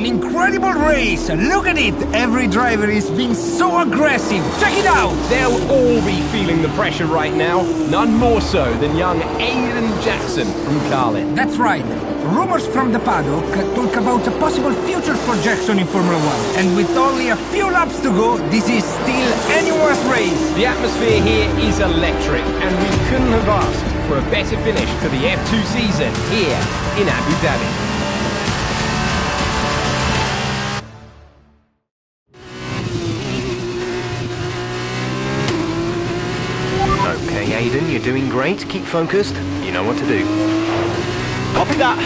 An incredible race! Look at it! Every driver is being so aggressive! Check it out! They'll all be feeling the pressure right now. None more so than young Eïden Джексон from Kарлin. That's right. Rumors from the paddock talk about a possible future for Jackson in Formula 1. And with only a few laps to go, this is still anyone's race. The atmosphere here is electric, and we couldn't have asked for a better finish to the F2 season here in Abu Dhabi. Okay, Eïden, you're doing great. Keep focused. You know what to do. Copy that.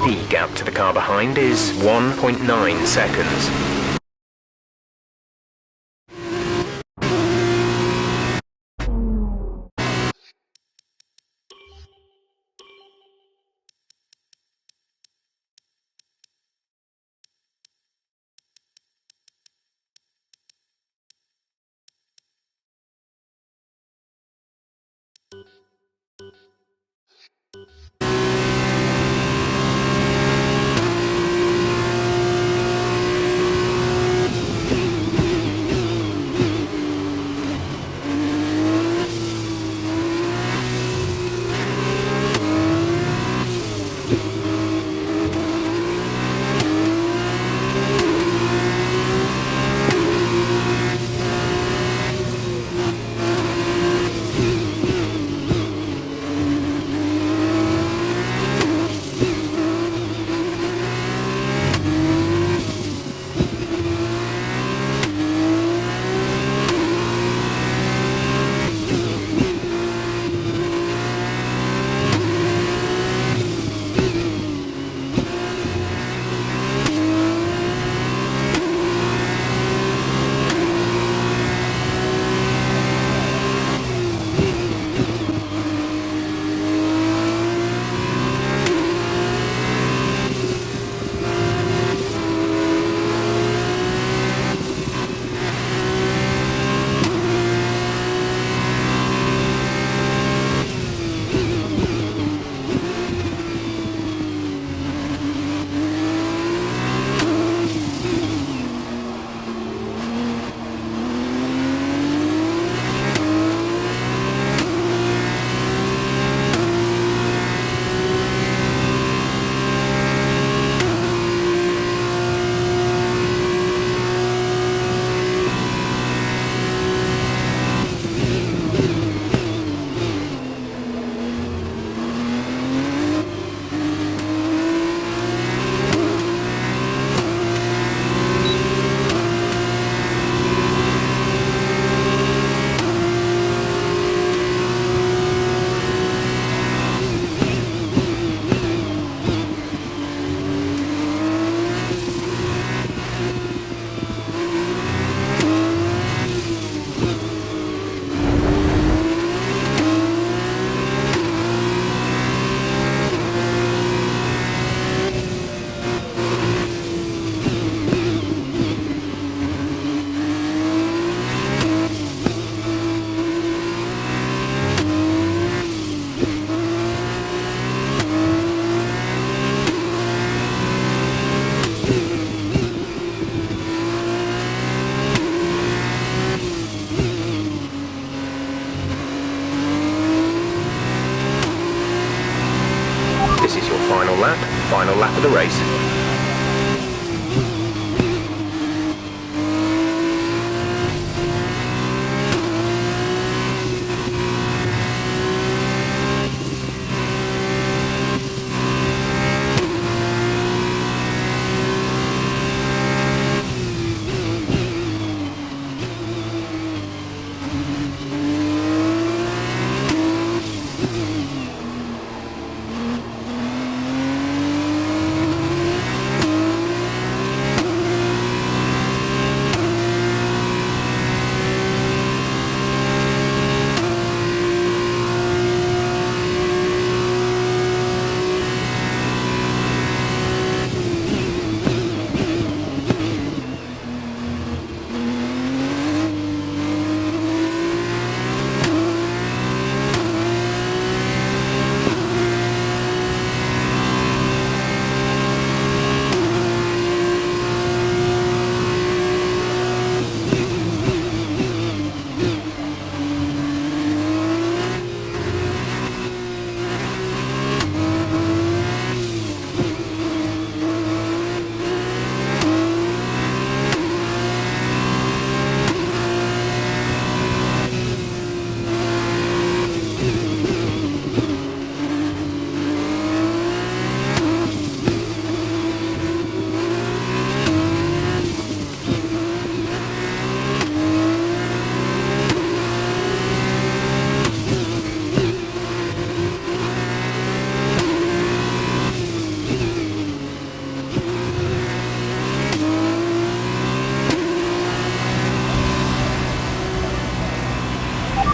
The gap to the car behind is 1.9 seconds. Final lap of the race.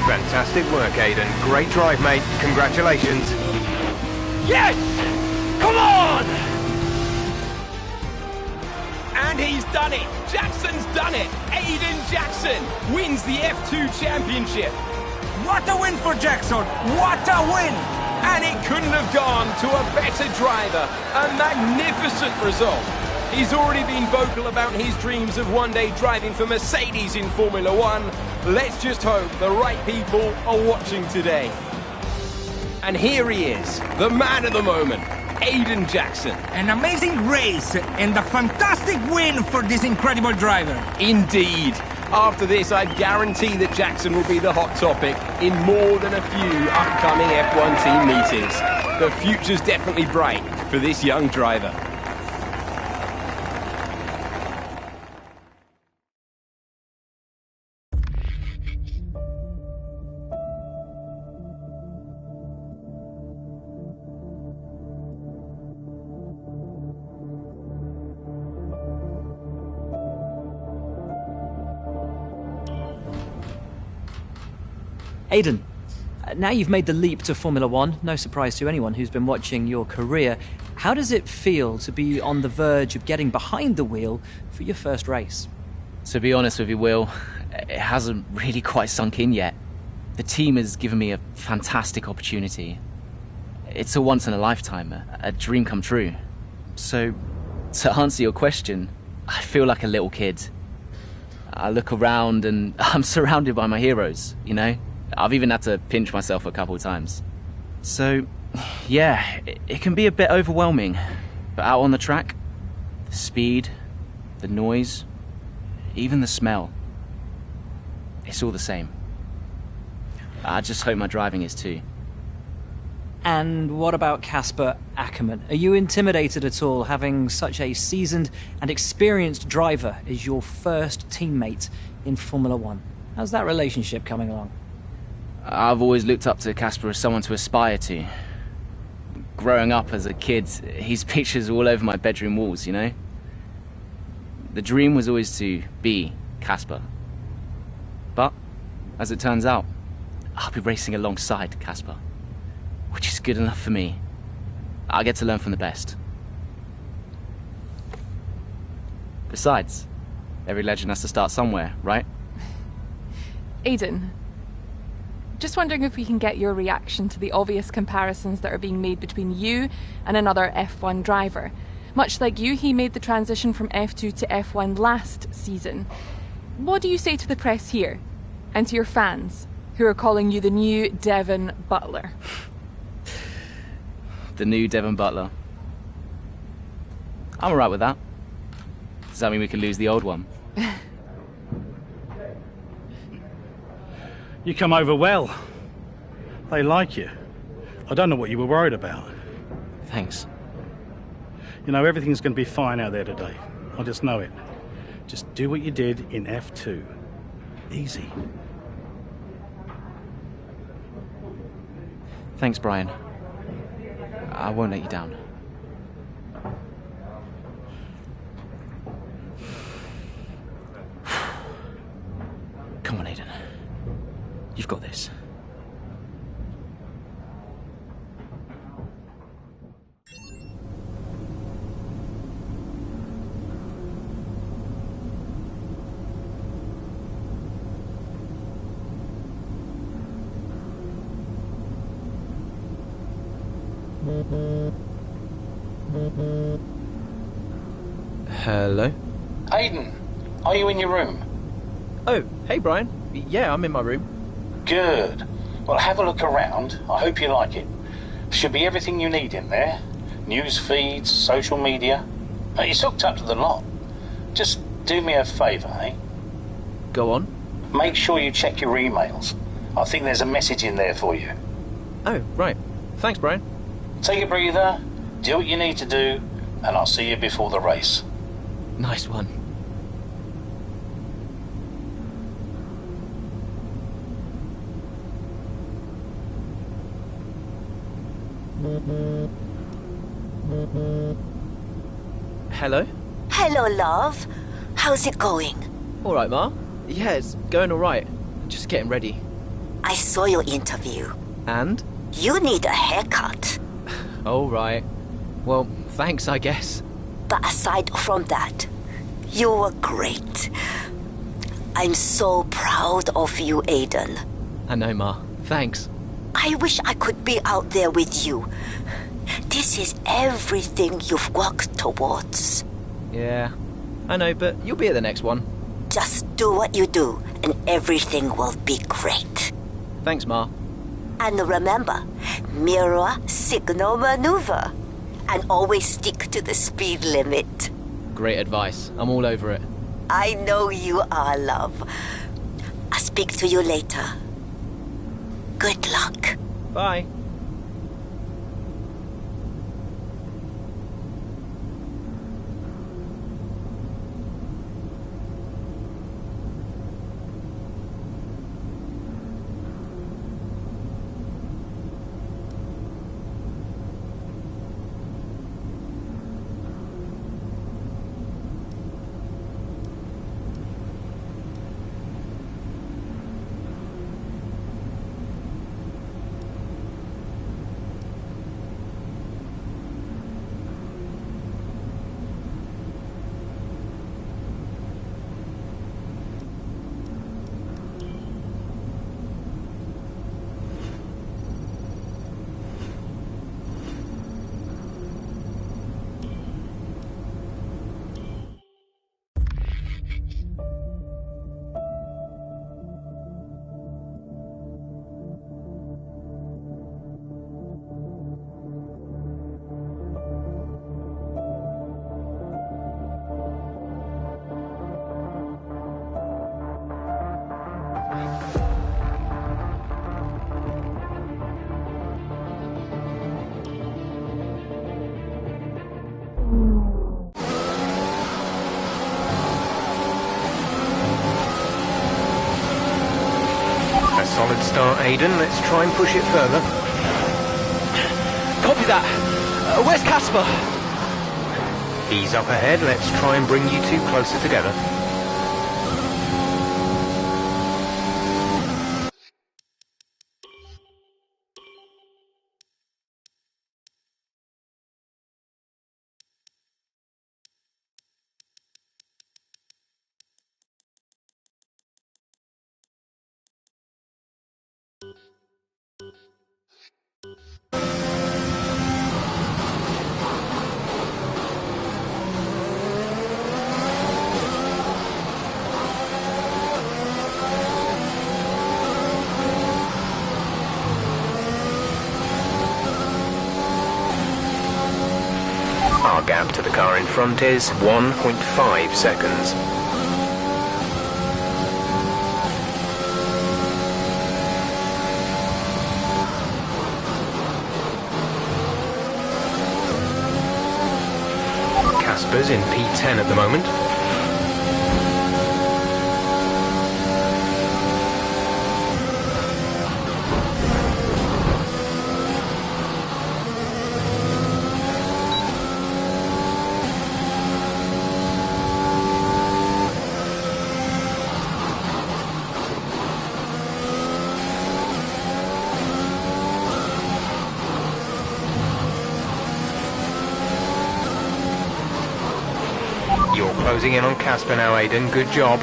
Fantastic work, Aiden. Great drive, mate. Congratulations. Yes! Come on! And he's done it. Jackson's done it. Eïden Jackson wins the F2 championship. What a win for Jackson! What a win! And it couldn't have gone to a better driver. A magnificent result. He's already been vocal about his dreams of one day driving for Mercedes in Formula 1. Let's just hope the right people are watching today. And here he is, the man of the moment, Eïden Jackson. An amazing race and a fantastic win for this incredible driver. Indeed. After this, I guarantee that Jackson will be the hot topic in more than a few upcoming F1 team meetings. The future's definitely bright for this young driver. Eïden, now you've made the leap to Formula 1, no surprise to anyone who's been watching your career. How does it feel to be on the verge of getting behind the wheel for your first race? To be honest with you, Will, it hasn't really quite sunk in yet. The team has given me a fantastic opportunity. It's a once-in-a-lifetime, a dream come true. So, to answer your question, I feel like a little kid. I look around and I'm surrounded by my heroes, you know? I've even had to pinch myself a couple of times. So, yeah, it can be a bit overwhelming. But out on the track, the speed, the noise, even the smell, it's all the same. I just hope my driving is too. And what about Kasper Akkerman? Are you intimidated at all having such a seasoned and experienced driver as your first teammate in Formula 1? How's that relationship coming along? I've always looked up to Kasper as someone to aspire to. Growing up as a kid, his pictures were all over my bedroom walls, you know? The dream was always to be Kasper. But, as it turns out, I'll be racing alongside Kasper, which is good enough for me. I get to learn from the best. Besides, every legend has to start somewhere, right? Eïden, just wondering if we can get your reaction to the obvious comparisons that are being made between you and another F1 driver. Much like you, he made the transition from F2 to F1 last season. What do you say to the press here, and to your fans, who are calling you the new Devon Batler? The new Devon Batler. I'm alright with that. Does that mean we can lose the old one? You come over well. They like you. I don't know what you were worried about. Thanks. You know, everything's going to be fine out there today. I just know it. Just do what you did in F2. Easy. Thanks, Brian. I won't let you down. Come on, Aiden. You've got this. Hello? Aiden, are you in your room? Oh, hey Brian. Yeah, I'm in my room. Good. Well, have a look around. I hope you like it. Should be everything you need in there. News feeds, social media. It's hooked up to the lot. Just do me a favour, eh? Go on. Make sure you check your emails. I think there's a message in there for you. Oh, right. Thanks, Brian. Take a breather, do what you need to do, and I'll see you before the race. Nice one. Hello? Hello, love. How's it going? All right, Ma. Yeah, it's going all right. Just getting ready. I saw your interview. And? You need a haircut. All right. Well, thanks, I guess. But aside from that, you were great. I'm so proud of you, Aiden. I know, Ma. Thanks. I wish I could be out there with you. This is everything you've worked towards. Yeah, I know, but you'll be at the next one. Just do what you do, and everything will be great. Thanks, Ma. And remember, mirror signal maneuver. And always stick to the speed limit. Great advice. I'm all over it. I know you are, love. I'll speak to you later. Good luck. Bye. Solid start, Aiden. Let's try and push it further. Copy that. Where's Casper? He's up ahead. Let's try and bring you two closer together. car gap to the car in front is 1.5 seconds. Casper's in P10 at the moment. You're closing in on Casper now, Aiden. Good job.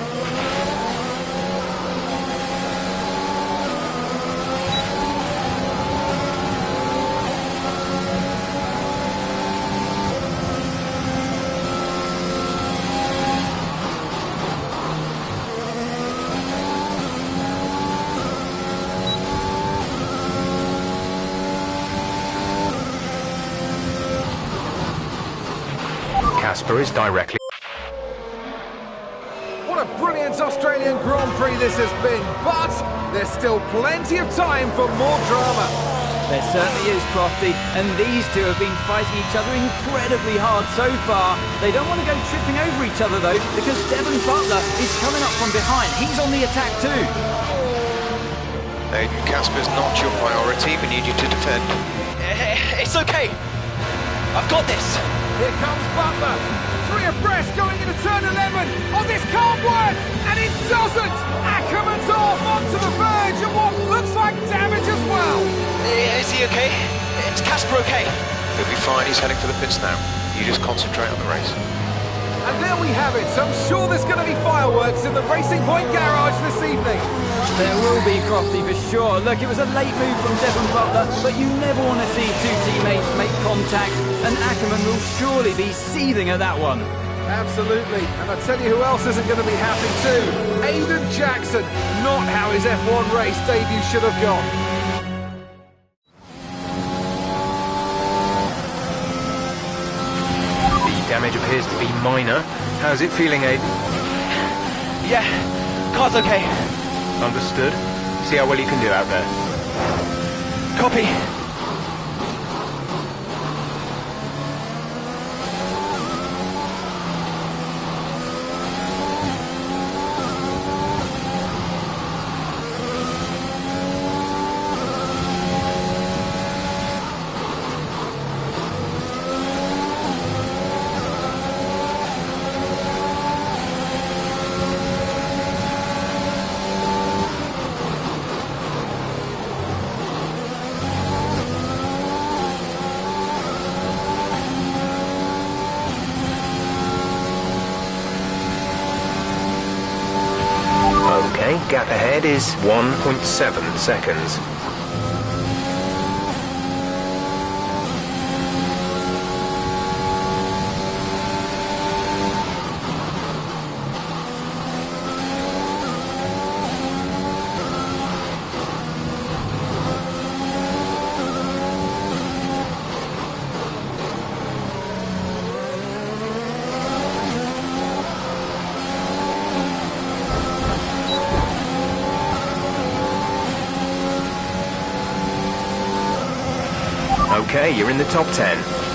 Casper is directly... What a brilliant Australian Grand Prix this has been, but there's still plenty of time for more drama. There certainly is, Crofty, and these two have been fighting each other incredibly hard so far. They don't want to go tripping over each other, though, because Devon Batler is coming up from behind. He's on the attack, too. Aiden, Casper's not your priority. We need you to defend. It's okay. I've got this. Here comes Butler. 3 abreast going into turn 11. Oh, this can't work! And it doesn't! Ackerman's off onto the verge of what looks like damage as well. Is he okay? Is Casper okay? He'll be fine. He's heading for the pits now. You just concentrate on the race. And there we have it. So I'm sure there's going to be fireworks in the Racing Point garage this evening. There will be, Crofty, for sure. Look, it was a late move from Devon Batler, but you never want to see two teammates make contact, and Ackerman will surely be seething at that one. Absolutely. And I tell you who else isn't going to be happy too. Eïden Джексон. Not how his F1 race debut should have gone. The damage appears to be minor. How's it feeling, Aiden? Yeah, car's okay. Understood. See how well you can do out there. Copy. Gap ahead is 1.7 seconds. Okay, you're in the top 10.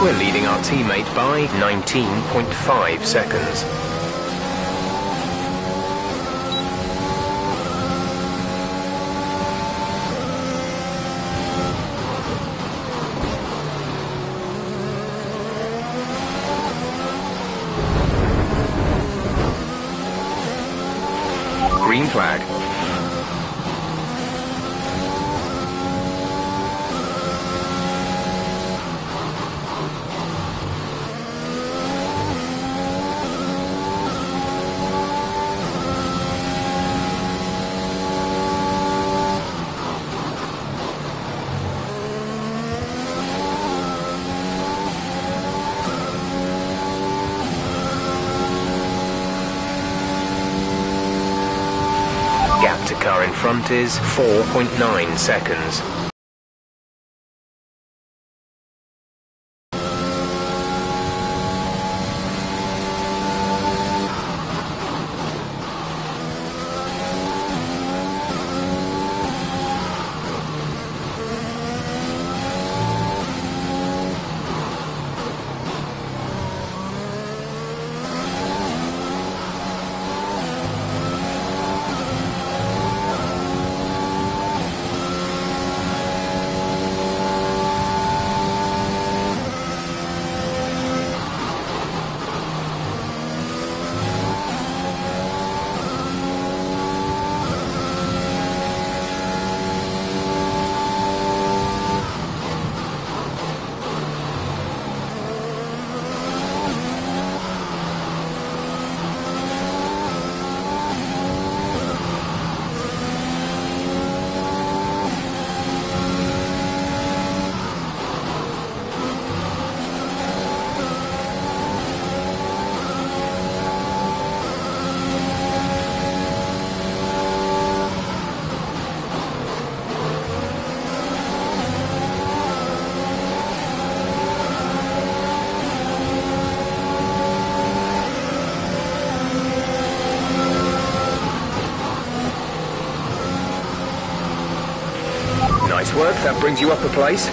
We're leading our teammate by 19.5 seconds. Green flag. Gap to car in front is 4.9 seconds. Nice work, that brings you up a place.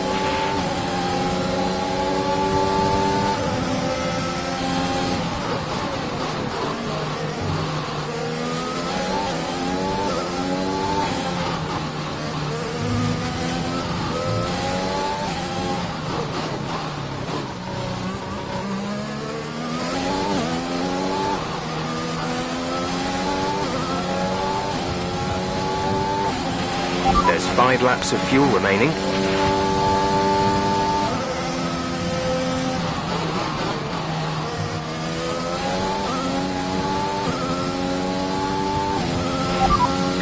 There's 5 laps of fuel remaining.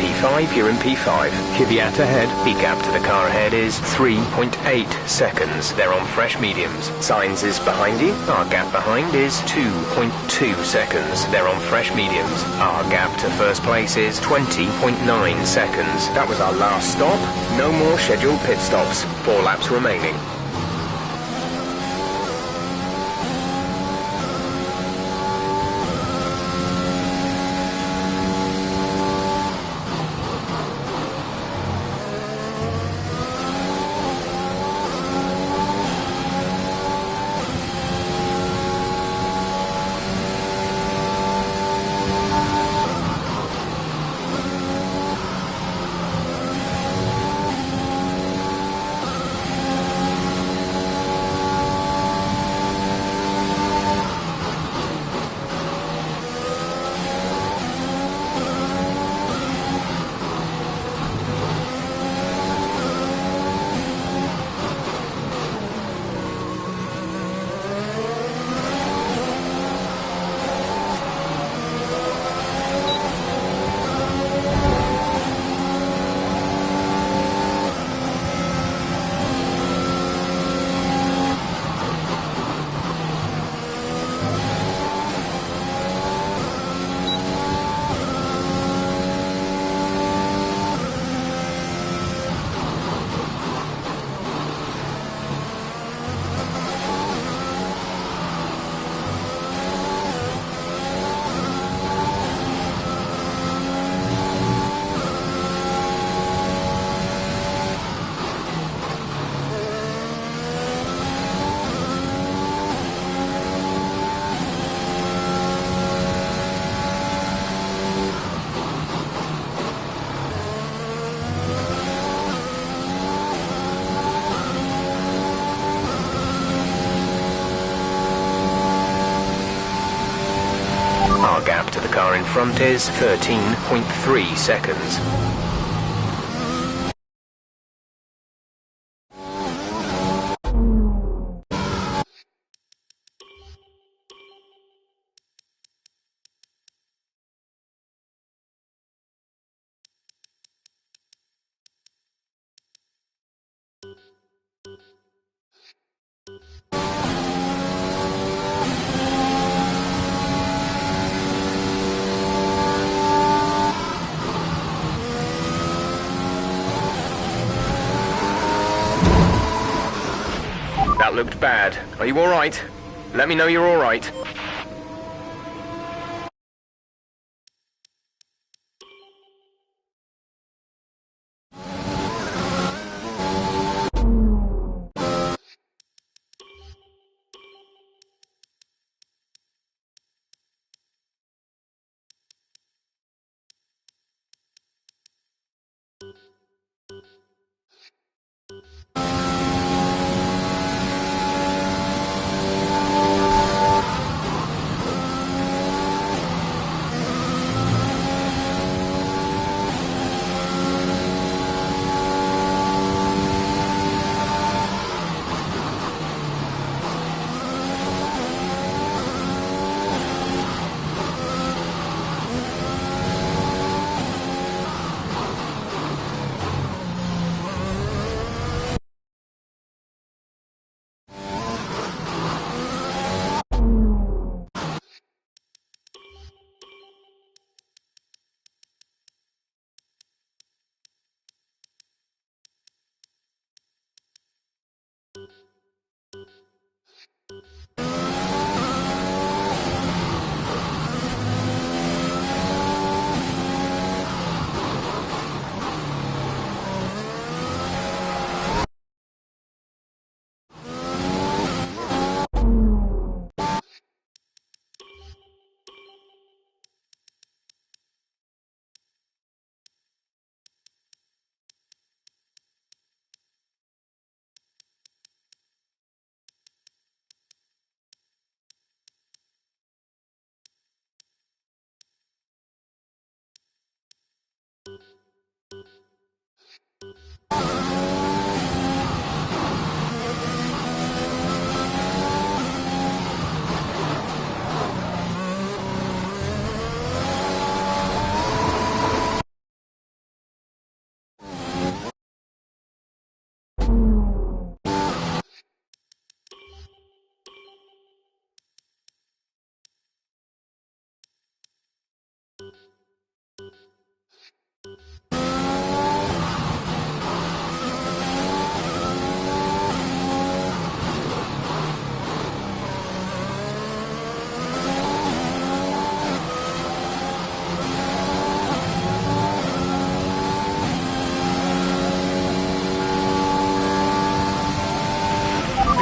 P5, you're in P5. Kvyat ahead. The gap to the car ahead is 3.8 seconds. They're on fresh mediums. Sainz is behind you. Our gap behind is 2.2 seconds. They're on fresh mediums. Our gap to first place is 20.9 seconds. That was our last stop. No more scheduled pit stops. 4 laps remaining. Our gap to the car in front is 13.3 seconds. That looked bad. Are you alright? Let me know you're alright.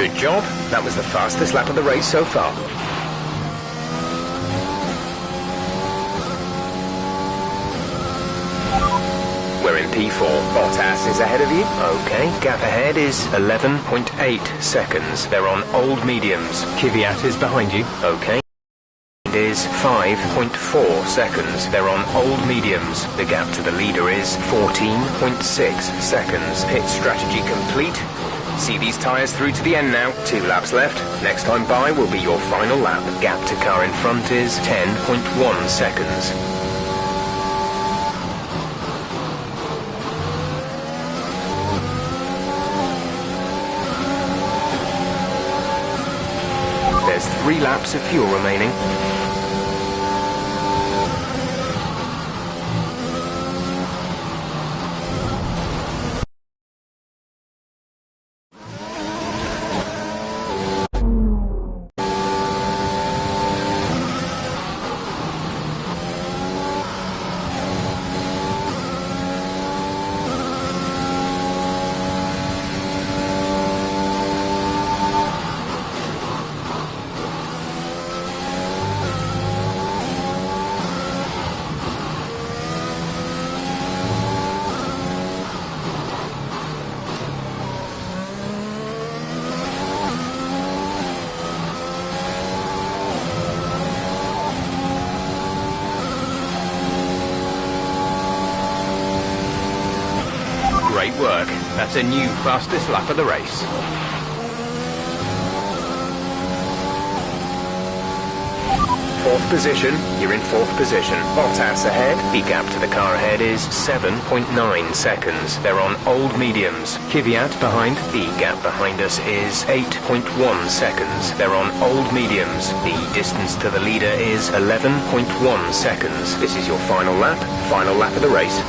Good job. That was the fastest lap of the race so far. We're in P4. Bottas is ahead of you. Okay, gap ahead is 11.8 seconds. They're on old mediums. Kvyat is behind you. Okay. It is 5.4 seconds. They're on old mediums. The gap to the leader is 14.6 seconds. Pit strategy complete. See these tyres through to the end now. 2 laps left. Next time by will be your final lap. Gap to car in front is 10.1 seconds. There's 3 laps of fuel remaining. Great work. That's a new fastest lap of the race. Fourth position, you're in fourth position. Bottas ahead. The gap to the car ahead is 7.9 seconds. They're on old mediums. Kvyat behind. The gap behind us is 8.1 seconds. They're on old mediums. The distance to the leader is 11.1 seconds. This is your final lap of the race.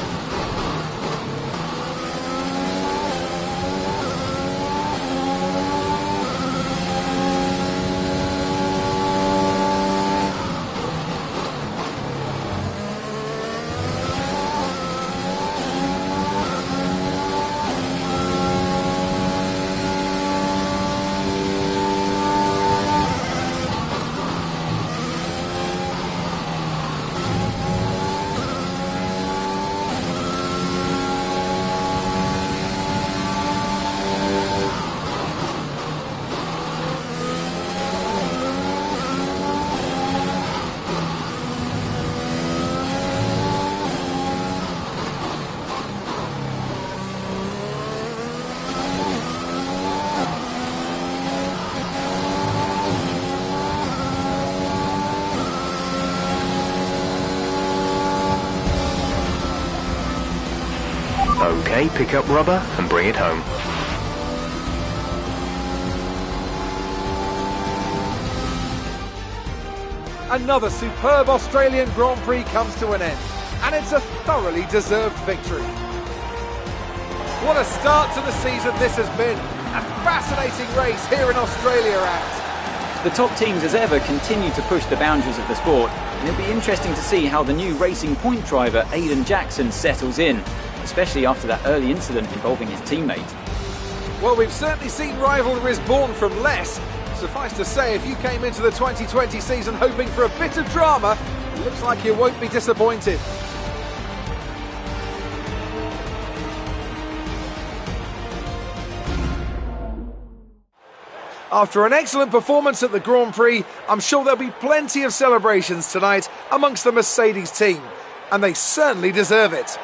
Okay, pick up rubber and bring it home. Another superb Australian Grand Prix comes to an end, and it's a thoroughly deserved victory. What a start to the season this has been. A fascinating race here in Australia, The top teams as ever continue to push the boundaries of the sport, and it'll be interesting to see how the new Racing Point driver Eïden Джексон settles in, especially after that early incident involving his teammate. Well, we've certainly seen rivalries born from less. Suffice to say, if you came into the 2020 season hoping for a bit of drama, it looks like you won't be disappointed. After an excellent performance at the Grand Prix, I'm sure there'll be plenty of celebrations tonight amongst the Mercedes team, and they certainly deserve it.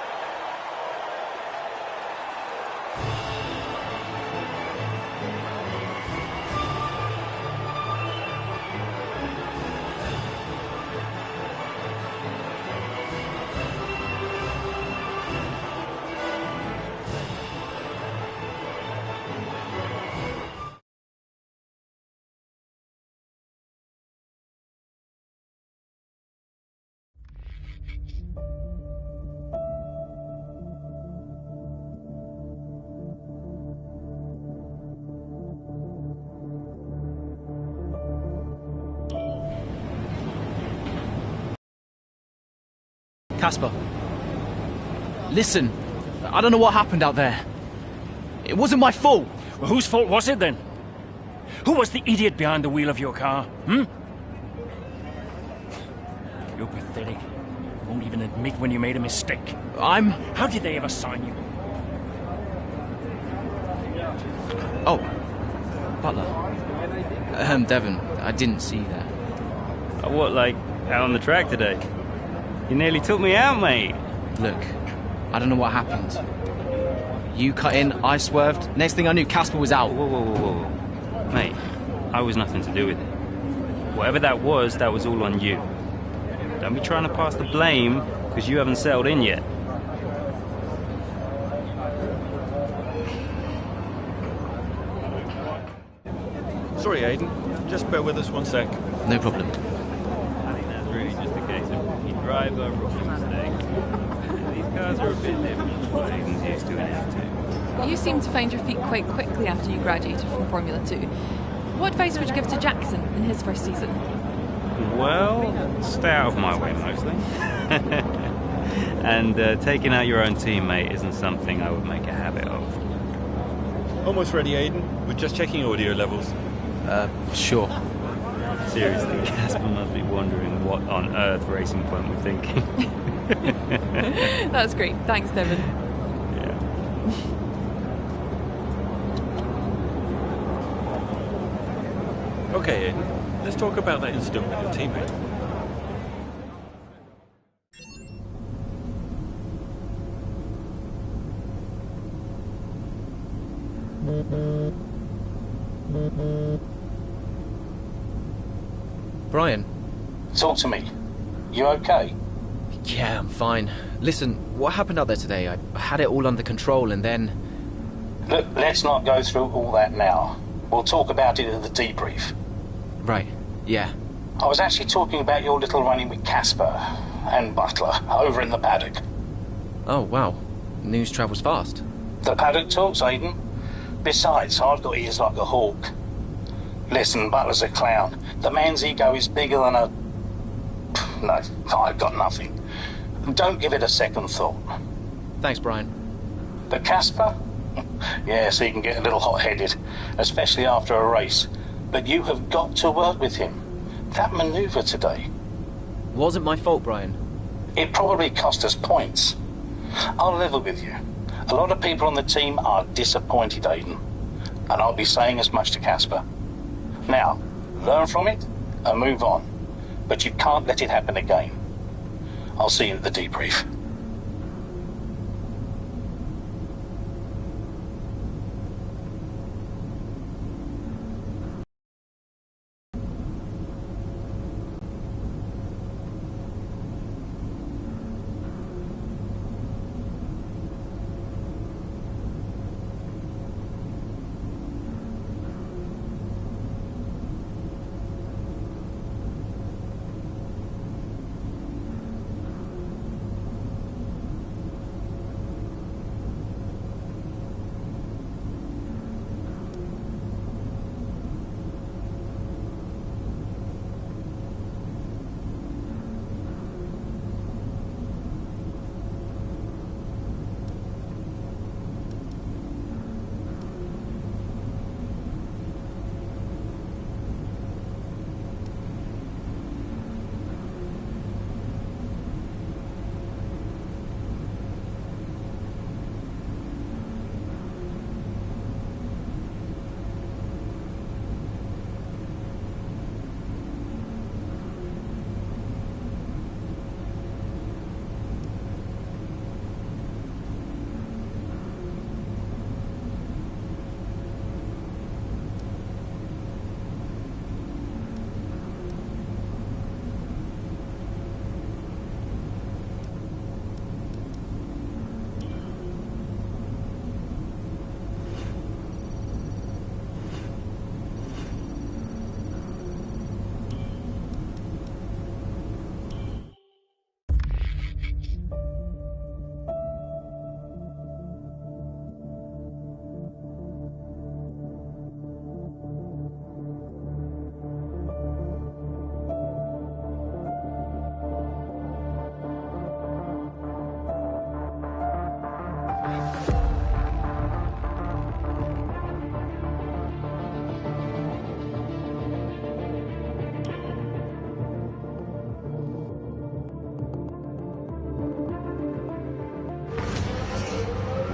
Casper, listen, I don't know what happened out there. It wasn't my fault. Well, whose fault was it then? Who was the idiot behind the wheel of your car, You're pathetic. You won't even admit when you made a mistake. How did they ever sign you? Oh, Butler. Devon, I didn't see that. What, like, out on the track today? You nearly took me out, mate. Look, I don't know what happened. You cut in, I swerved. Next thing I knew, Casper was out. Whoa. Mate, I was nothing to do with it. Whatever that was all on you. Don't be trying to pass the blame, because you haven't settled in yet. Sorry, Aiden. Just bear with us one sec. No problem. I think that's really just a case of rookie driver, rookie mistakes. These cars are a bit different from what Aiden's used to in F2. You seem to find your feet quite quickly after you graduated from Formula 2. What advice would you give to Jackson in his first season? Well, stay out of my way mostly. And taking out your own teammate isn't something I would make a habit of. Almost ready, Aiden. We're just checking audio levels. Sure. Seriously, Casper must be wondering what on earth Racing Point we're thinking. That's great. Thanks, Devon. Okay, Aiden. Let's talk about that incident with your teammate. Brian? Talk to me. You okay? Yeah, I'm fine. Listen, what happened out there today? I had it all under control and then... Look, let's not go through all that now. We'll talk about it at the debrief. Right, yeah. I was actually talking about your little run-in with Casper and Butler over in the paddock. Oh, wow. News travels fast. The paddock talks, Aiden. Besides, I've got ears like a hawk. Listen, Butler's a clown. The man's ego is bigger than a... No, I've got nothing. Don't give it a second thought. Thanks, Brian. But Casper? Yes, he can get a little hot-headed, especially after a race. But you have got to work with him. That manoeuvre today... Wasn't my fault, Brian. It probably cost us points. I'll level with you. A lot of people on the team are disappointed, Aiden. And I'll be saying as much to Casper. Now, learn from it and move on. But you can't let it happen again. I'll see you at the debrief.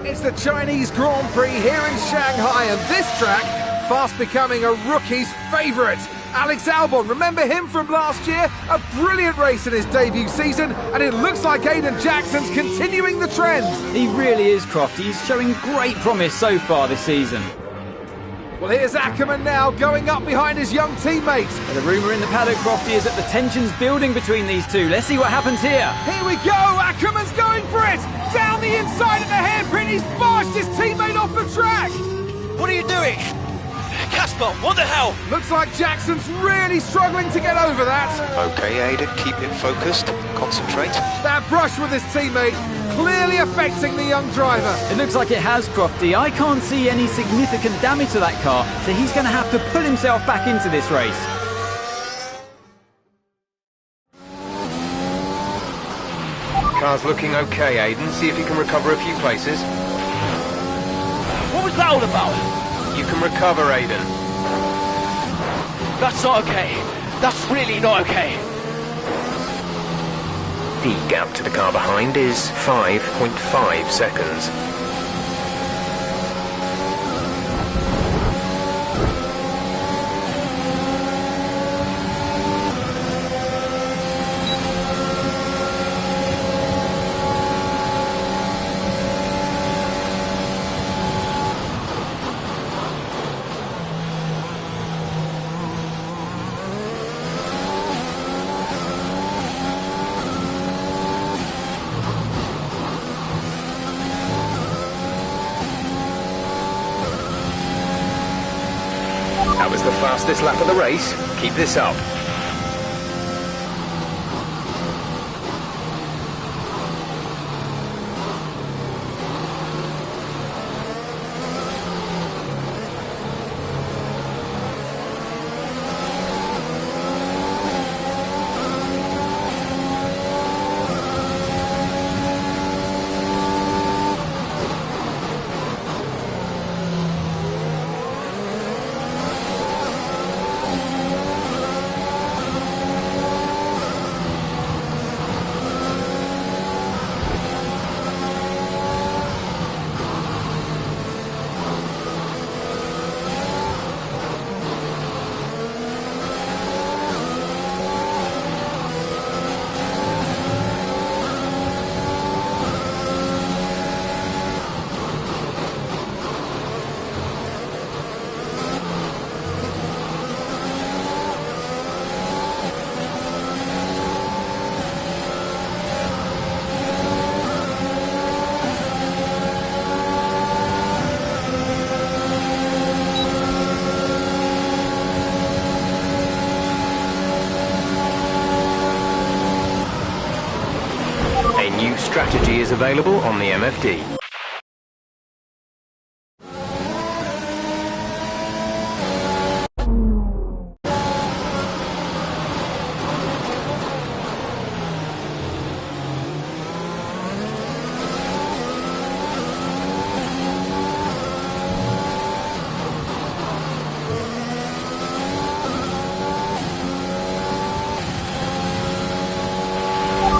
It's the Chinese Grand Prix here in Shanghai, and this track fast becoming a rookie's favourite. Alex Albon, remember him from last year? A brilliant race in his debut season, and it looks like Eïden Jekson's continuing the trend. He really is, Crofty. He's showing great promise so far this season. Well, here's Ackerman now, going up behind his young teammate. The rumour in the paddock, Crofty, is that the tension's building between these two. Let's see what happens here. Here we go, Ackerman's going for it! Down the inside of the hairpin, he's barged his teammate off the track! What are you doing? Casper, what the hell? Looks like Jekson's really struggling to get over that. Okay, Aiden, keep it focused. Concentrate. That brush with his teammate clearly affecting the young driver. It looks like it has, Crofty. I can't see any significant damage to that car, so he's going to have to pull himself back into this race. Car's looking okay, Aiden. See if you can recover a few places. What was that all about? You can recover, Aiden. That's not okay. That's really not okay. The gap to the car behind is 5.5 seconds. That was the fastest lap of the race. Keep this up. Strategy is available on the MFD.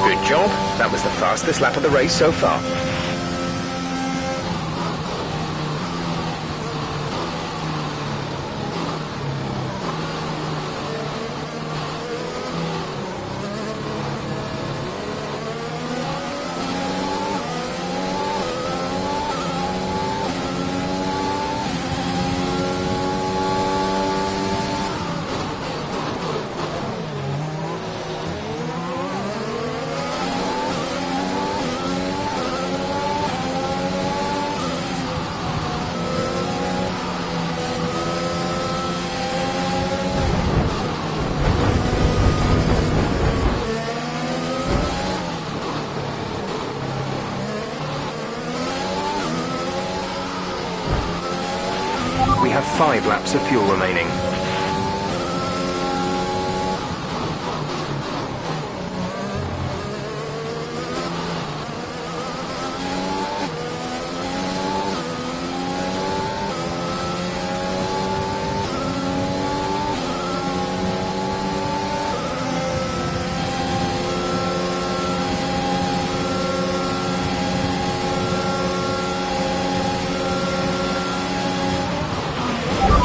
Good job. That was the fastest lap of the race so far. We have 5 laps of fuel remaining.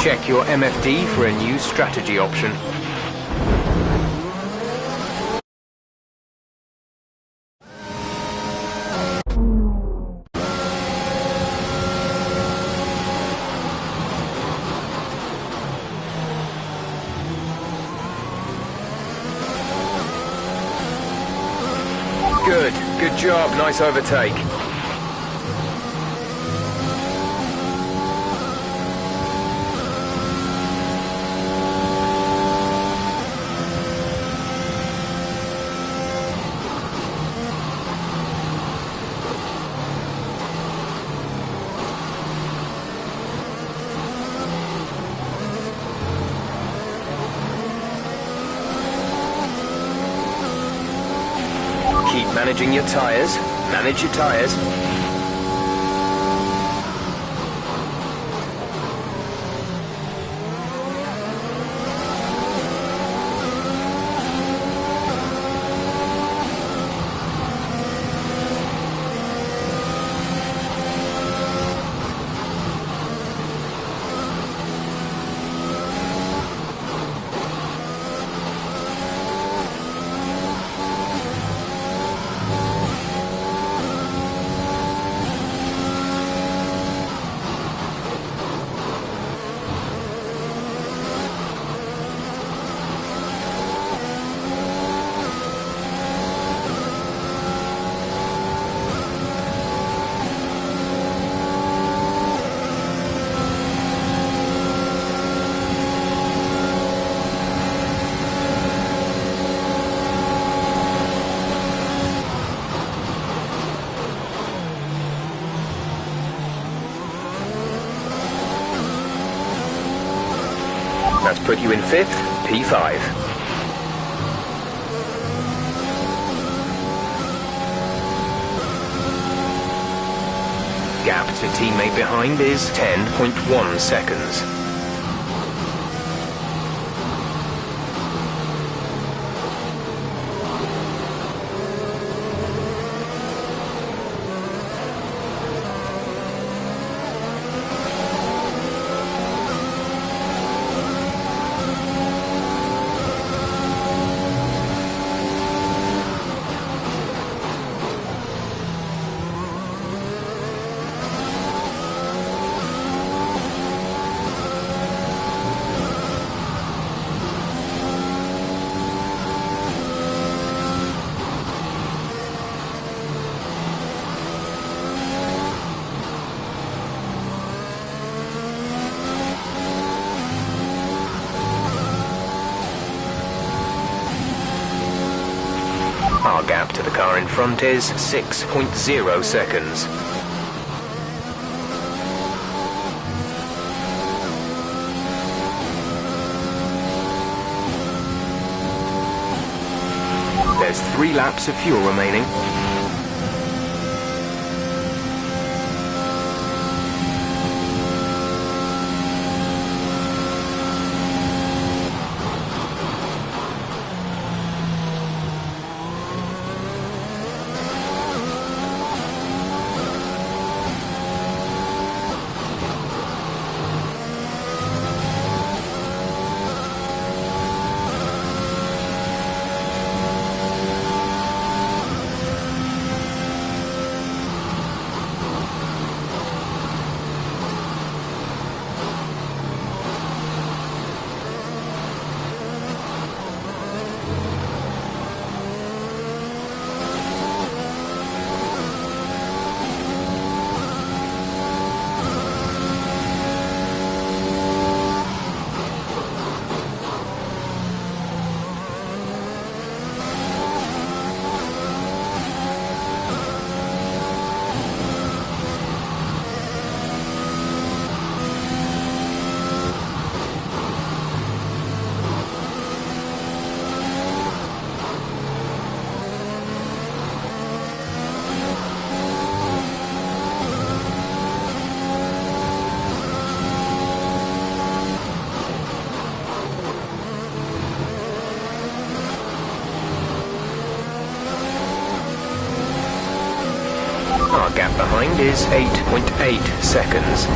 Check your MFD for a new strategy option. Good job, nice overtake. Keep managing your tyres. Manage your tyres. That's put you in 5th, P5. Gap to teammate behind is 10.1 seconds. Our gap to the car in front is 6.0 seconds. There's 3 laps of fuel remaining. Our gap behind is 8.8 seconds.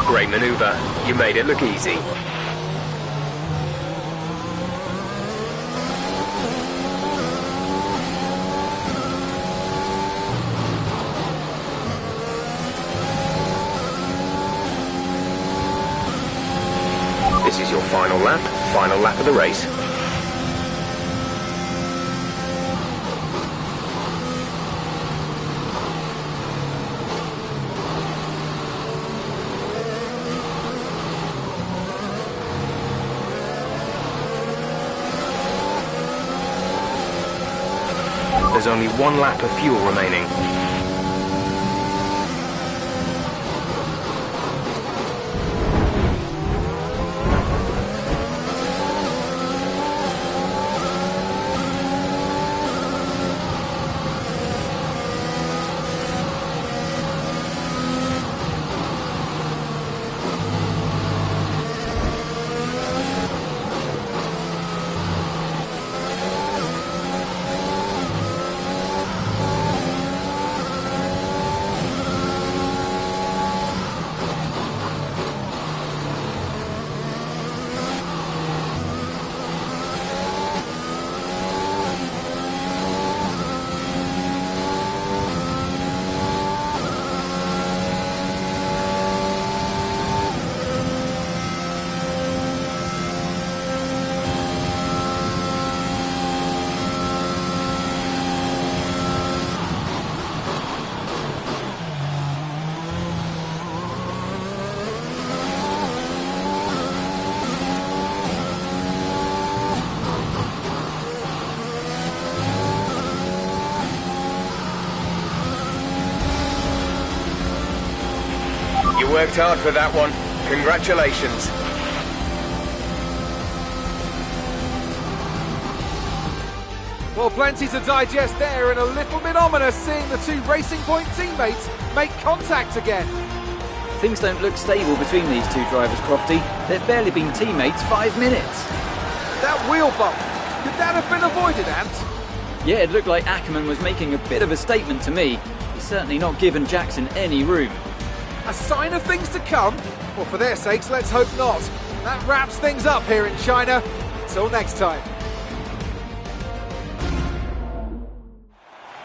Great manoeuvre. You made it look easy. This is your final lap of the race. There's only 1 lap of fuel remaining. worked hard for that one. Congratulations. Well, plenty to digest there, and a little bit ominous seeing the two Racing Point teammates make contact again. Things don't look stable between these two drivers, Crofty. They've barely been teammates 5 minutes. That wheel bump, could that have been avoided, Ant? Yeah, it looked like Ackerman was making a bit of a statement to me. He's certainly not given Jackson any room. A sign of things to come? Well, for their sakes, let's hope not. That wraps things up here in China. Till next time.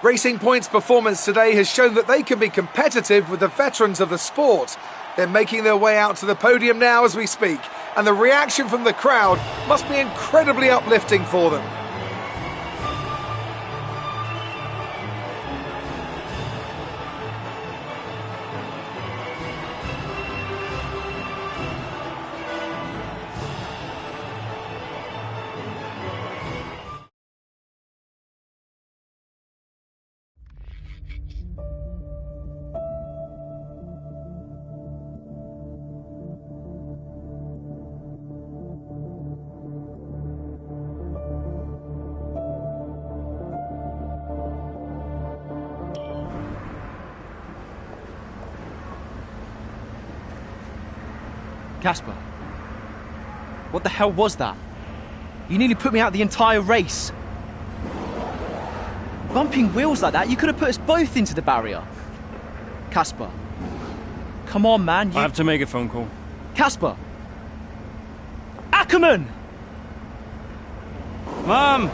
Racing Point's performance today has shown that they can be competitive with the veterans of the sport. They're making their way out to the podium now as we speak, and the reaction from the crowd must be incredibly uplifting for them. Casper, what the hell was that? You nearly put me out the entire race. Bumping wheels like that, you could have put us both into the barrier. Casper, come on, man. I have to make a phone call. Casper! Ackerman! Mom!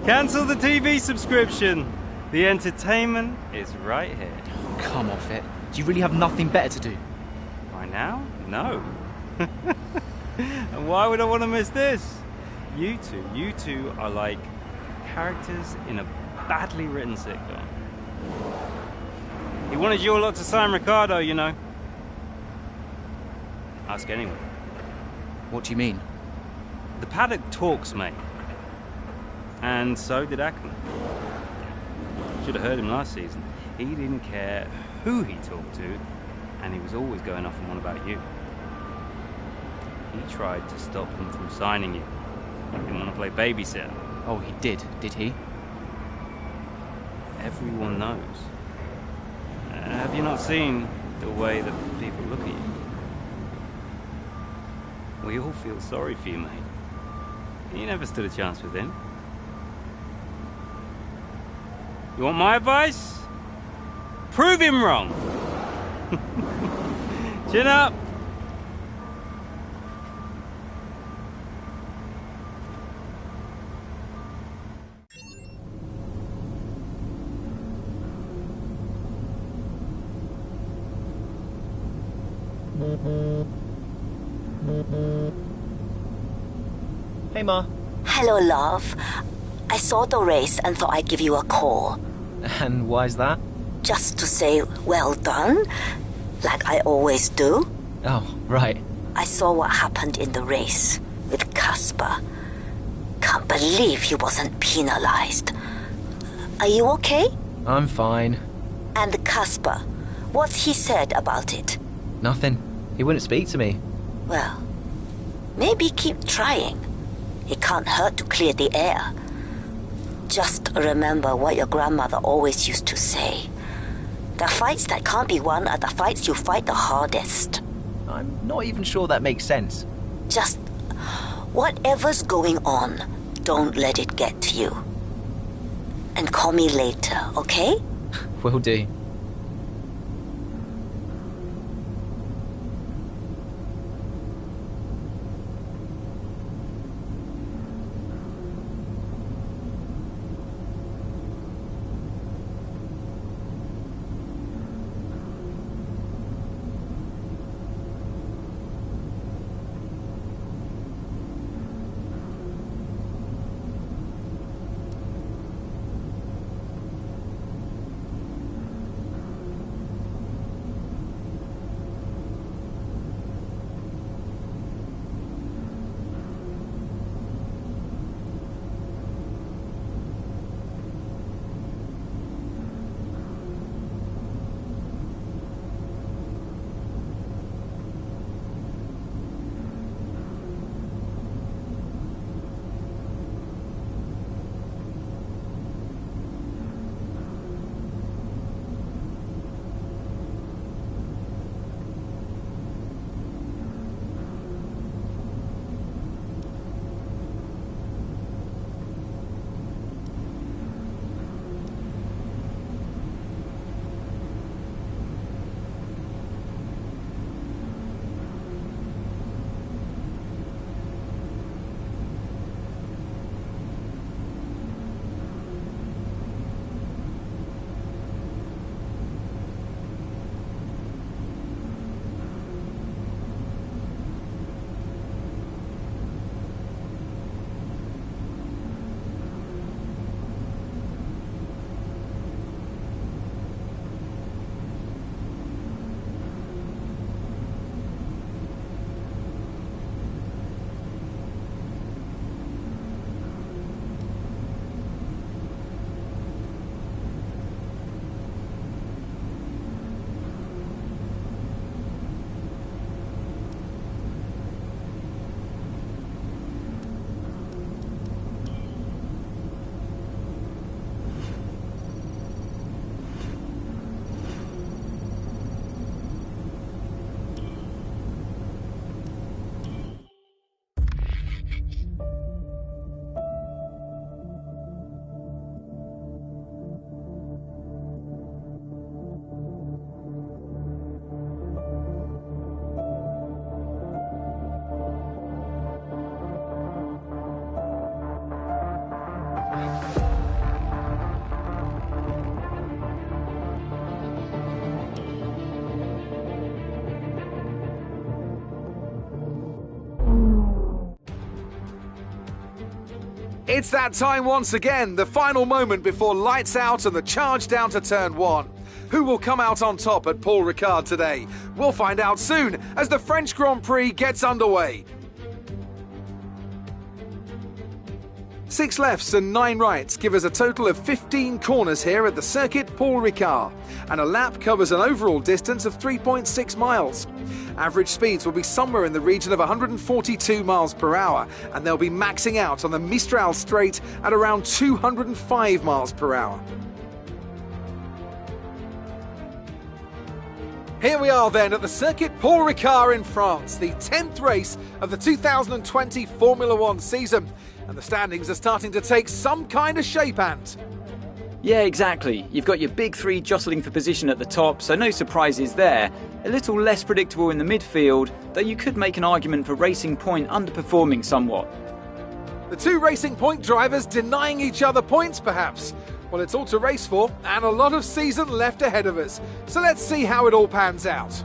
Cancel the TV subscription. The entertainment is right here. Come off it. Do you really have nothing better to do? By now? No. And why would I want to miss this? You two are like characters in a badly written sitcom. He wanted you all lot to sign Ricardo, you know. Ask anyone. What do you mean? The paddock talks, mate. And so did Ackerman. Should have heard him last season. He didn't care who he talked to, and he was always going off on one about you. He tried to stop him from signing you. He didn't want to play babysitter. Oh, he did he? Everyone knows. Have you not seen the way that people look at you? We all feel sorry for you, mate. You never stood a chance with him. You want my advice? Prove him wrong. Chin up. Hey, Ma. Hello, love. I saw the race and thought I'd give you a call. And why's that? Just to say well done, like I always do. Oh, right. I saw what happened in the race with Casper. Can't believe he wasn't penalized. Are you okay? I'm fine. And Casper, what's he said about it? Nothing. He wouldn't speak to me. Well, maybe keep trying. It can't hurt to clear the air. Just remember what your grandmother always used to say. The fights that can't be won are the fights you fight the hardest. I'm not even sure that makes sense. Just whatever's going on, don't let it get to you. And call me later, okay? Will do. It's that time once again, the final moment before lights out and the charge down to turn 1. Who will come out on top at Paul Ricard today? We'll find out soon as the French Grand Prix gets underway. 6 lefts and 9 rights give us a total of 15 corners here at the circuit Paul Ricard, and a lap covers an overall distance of 3.6 miles. Average speeds will be somewhere in the region of 142 miles per hour, and they'll be maxing out on the Mistral Straight at around 205 miles per hour. Here we are then at the circuit Paul Ricard in France, the 10th race of the 2020 Formula 1 season. And the standings are starting to take some kind of shape, Ant. Yeah, exactly. You've got your big three jostling for position at the top, so no surprises there. A little less predictable in the midfield, though you could make an argument for Racing Point underperforming somewhat. The 2 Racing Point drivers denying each other points, perhaps. Well, it's all to race for, and a lot of season left ahead of us. So let's see how it all pans out.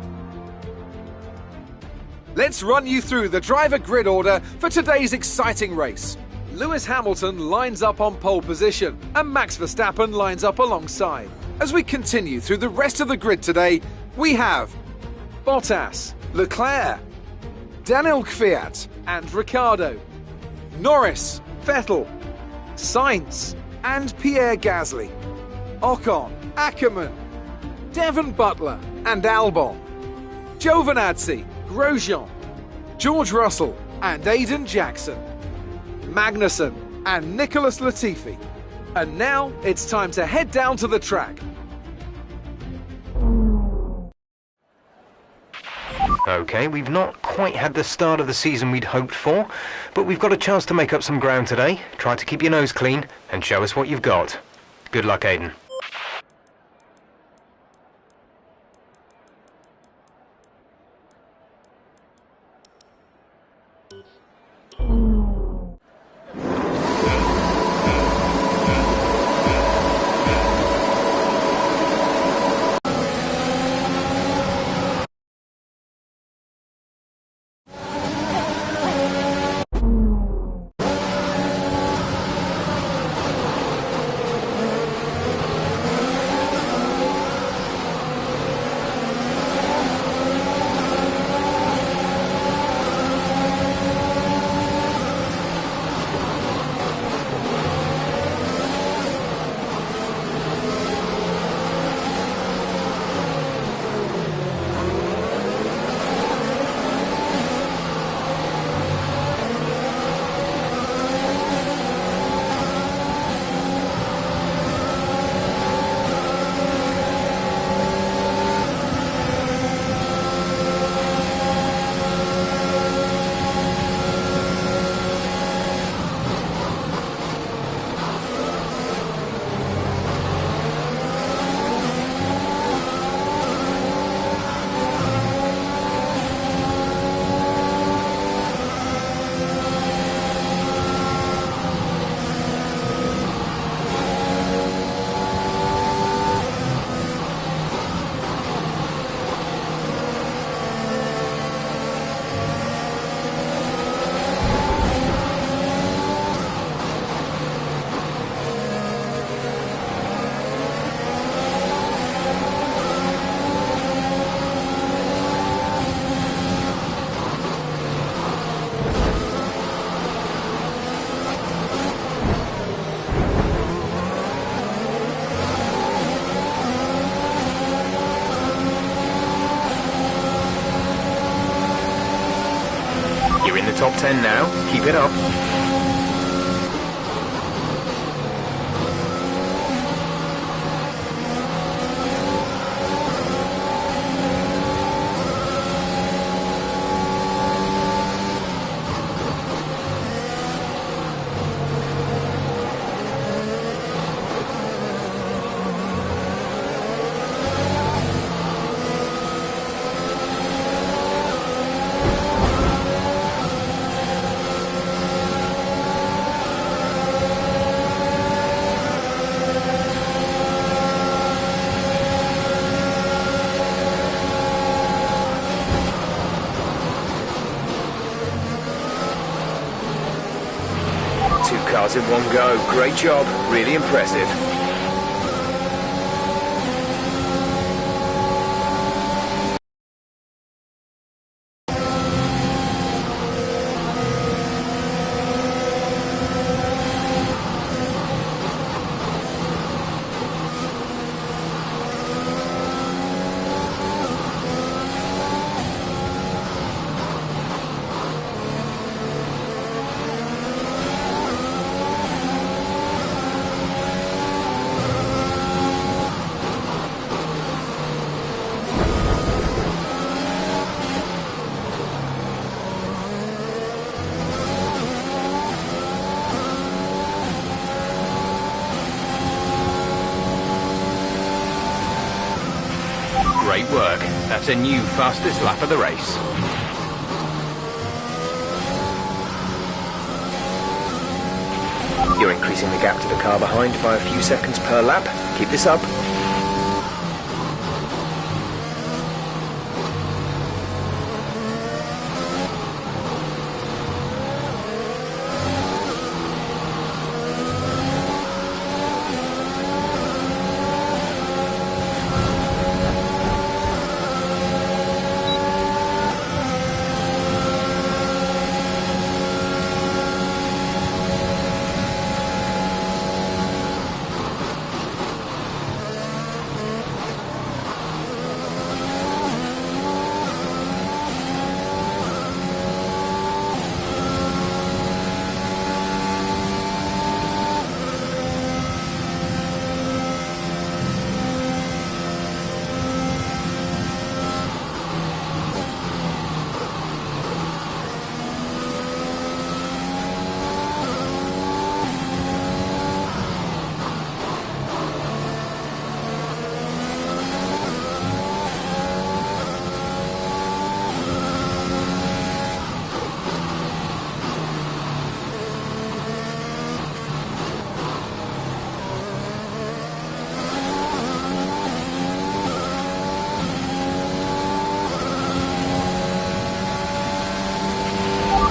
Let's run you through the driver grid order for today's exciting race. Lewis Hamilton lines up on pole position, and Max Verstappen lines up alongside. As we continue through the rest of the grid today, we have Bottas, Leclerc, Daniel Kvyat and Ricciardo, Norris, Vettel, Sainz and Pierre Gasly, Ocon, Ackerman, Devon Batler and Albon, Giovinazzi, Grosjean, George Russell and Eïden Jackson, Magnussen and Nicholas Latifi. And now it's time to head down to the track. OK, we've not quite had the start of the season we'd hoped for, but we've got a chance to make up some ground today. Try to keep your nose clean and show us what you've got. Good luck, Aiden. You're in the top 10 now. Keep it up. cars in one go. Great job. Really impressive. Great work. That's a new fastest lap of the race. You're increasing the gap to the car behind by a few seconds per lap. Keep this up.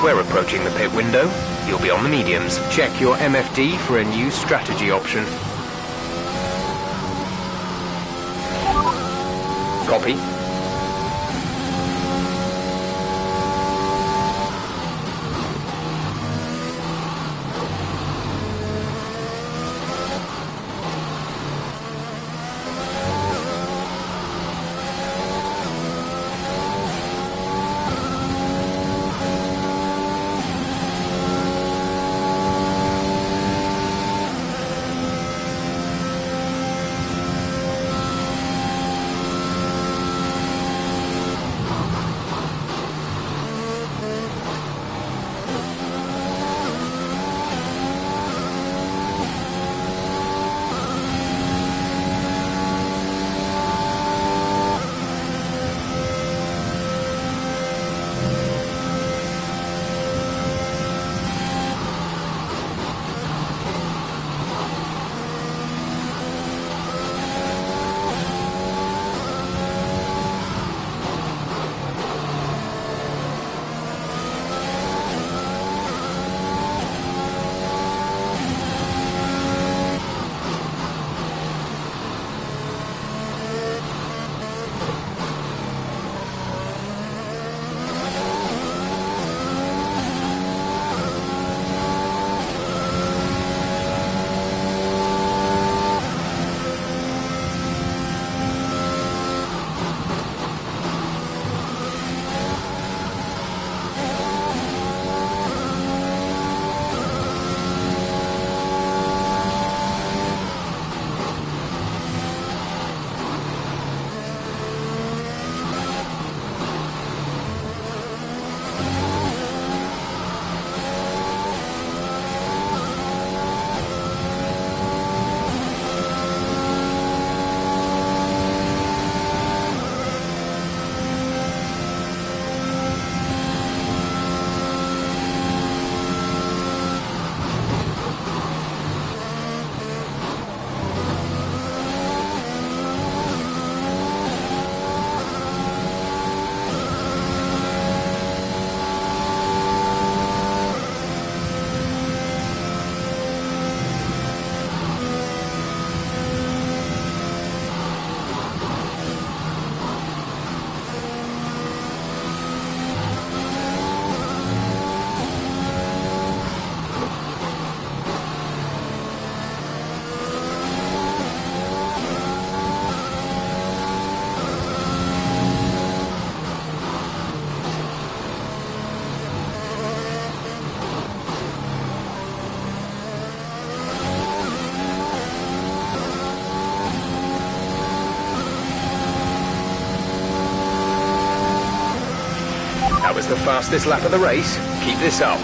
We're approaching the pit window. You'll be on the mediums. Check your MFD for a new strategy option. Copy. That was the fastest lap of the race. Keep this up.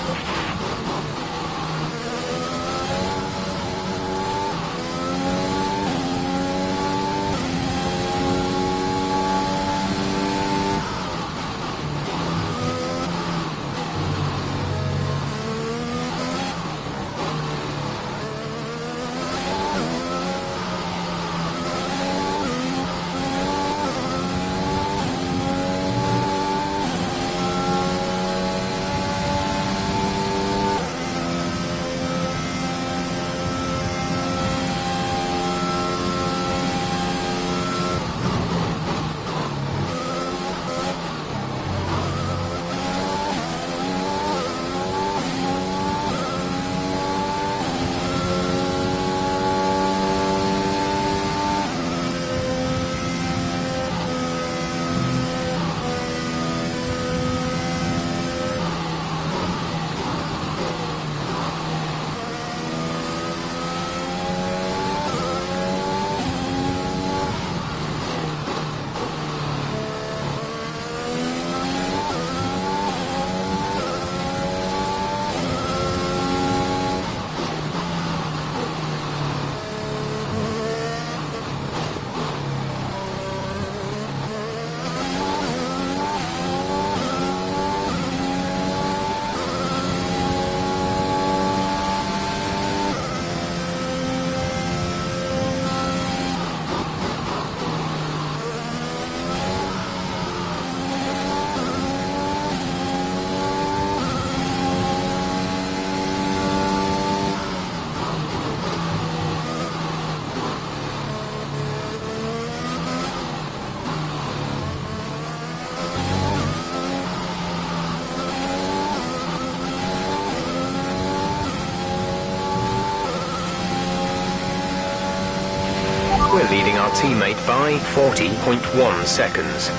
We're leading our teammate by 40.1 seconds.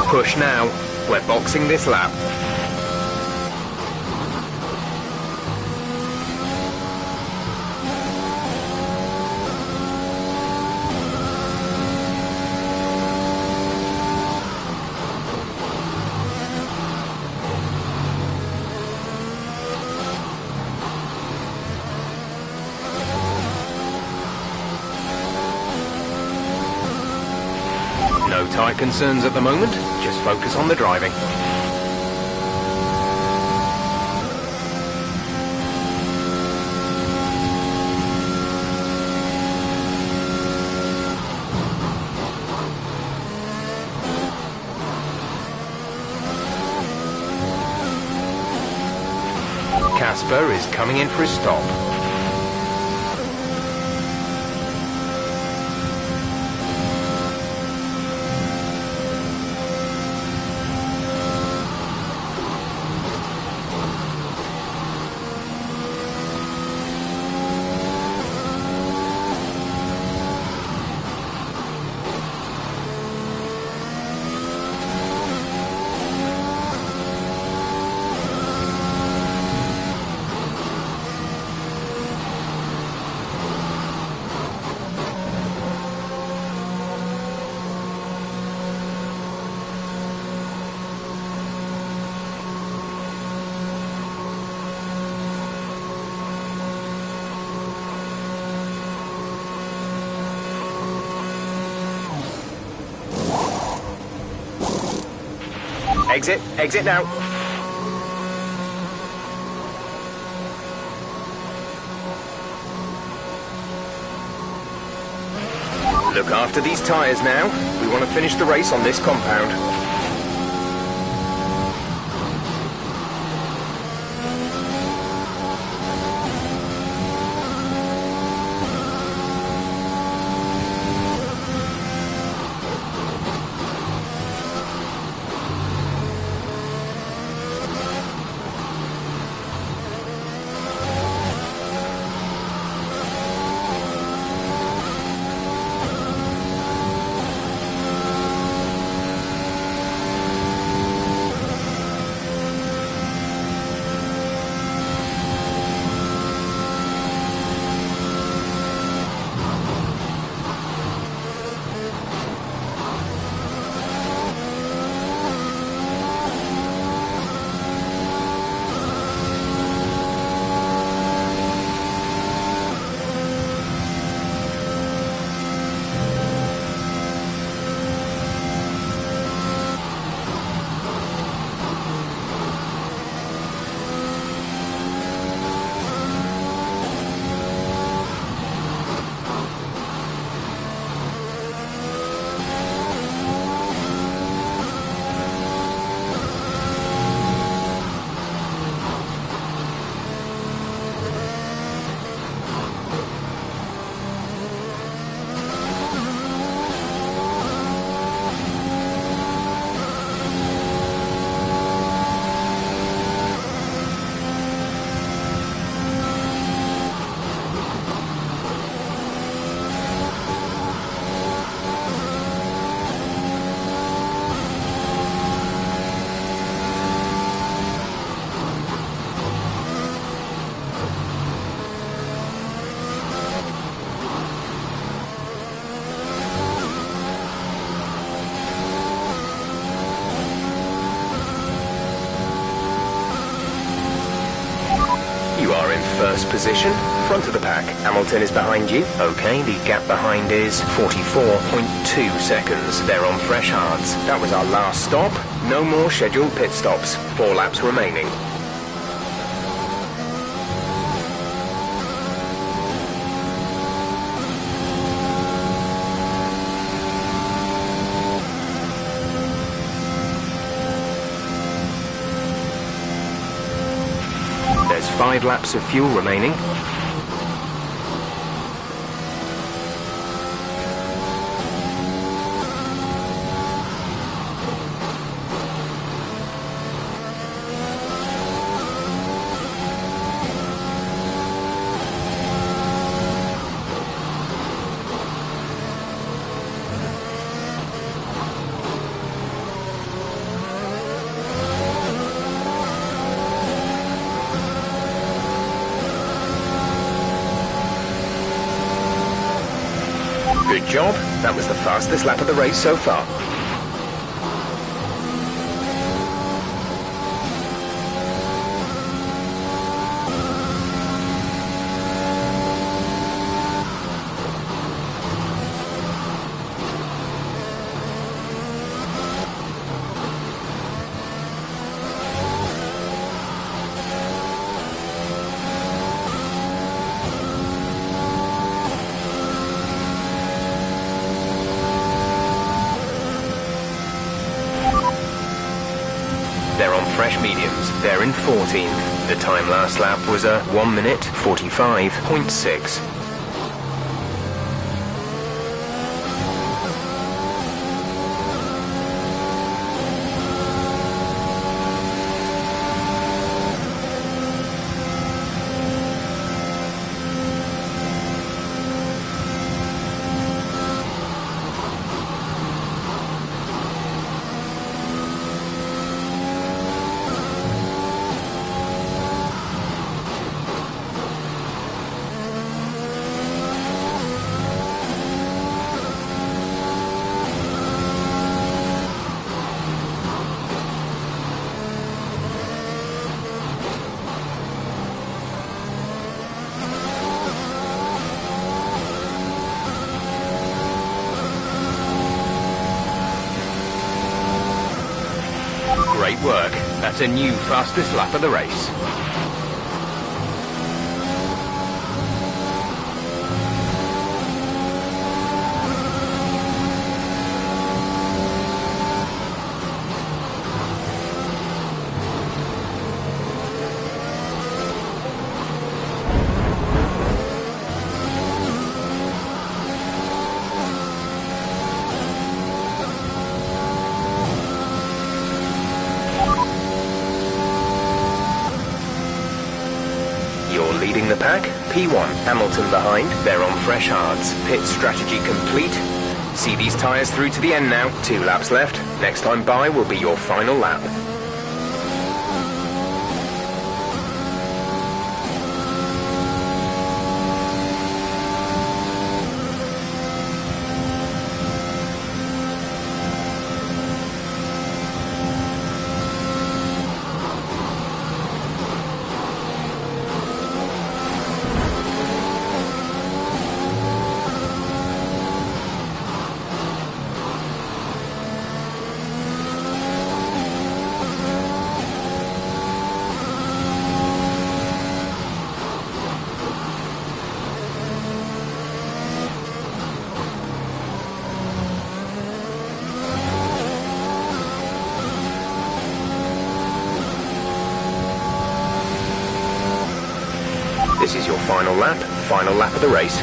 Push now. We're boxing this lap. No tyre concerns at the moment, just focus on the driving. Casper is coming in for his stop. Exit now. Look after these tyres now. We want to finish the race on this compound. First position, front of the pack. Hamilton is behind you. Okay, the gap behind is 44.2 seconds. They're on fresh hards. That was our last stop. No more scheduled pit stops. 4 laps remaining. There's 5 laps of fuel remaining. Good job. That was the fastest lap of the race so far. They're on fresh mediums. They're in 14th. The time last lap was a 1 minute 45.6. Great work. That's a new fastest lap of the race. Leading the pack, P1. Hamilton behind, they're on fresh hards. Pit strategy complete. See these tyres through to the end now. 2 laps left. Next time by will be your final lap. This is your final lap of the race.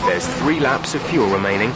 There's 3 laps of fuel remaining.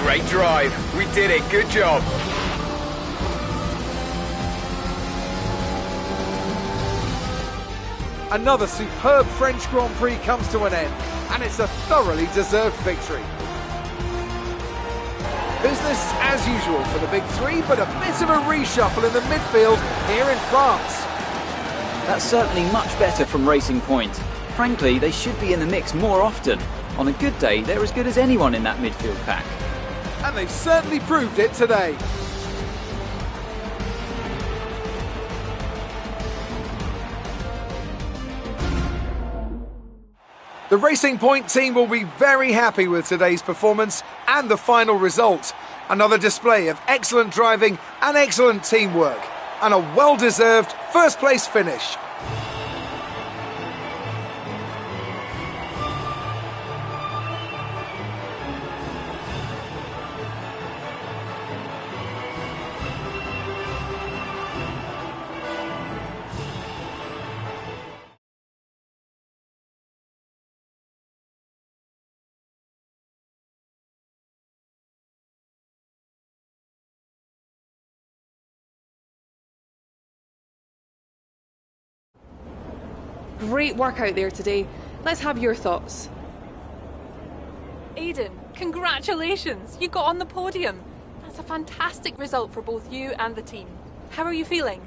Great drive. We did it. Good job. Another superb French Grand Prix comes to an end, and it's a thoroughly deserved victory. Business as usual for the big three, but a bit of a reshuffle in the midfield here in France. That's certainly much better from Racing Point. Frankly, they should be in the mix more often. On a good day, they're as good as anyone in that midfield pack. And they've certainly proved it today. The Racing Point team will be very happy with today's performance and the final result. Another display of excellent driving and excellent teamwork, and a well-deserved first-place finish. Great work out there today. Let's have your thoughts. Aiden, congratulations! You got on the podium. That's a fantastic result for both you and the team. How are you feeling?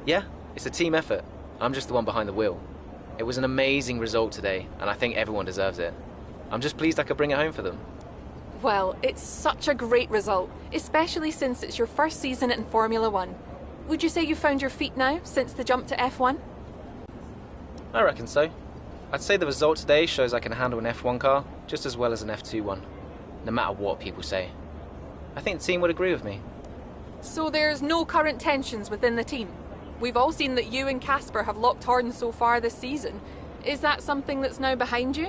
Yeah, it's a team effort. I'm just the one behind the wheel. It was an amazing result today, and I think everyone deserves it. I'm just pleased I could bring it home for them. Well, it's such a great result, especially since it's your first season in Formula 1. Would you say you found your feet now since the jump to F1? I reckon so. I'd say the result today shows I can handle an F1 car just as well as an F2 one, no matter what people say. I think the team would agree with me. So there's no current tensions within the team? We've all seen that you and Casper have locked horns so far this season. Is that something that's now behind you?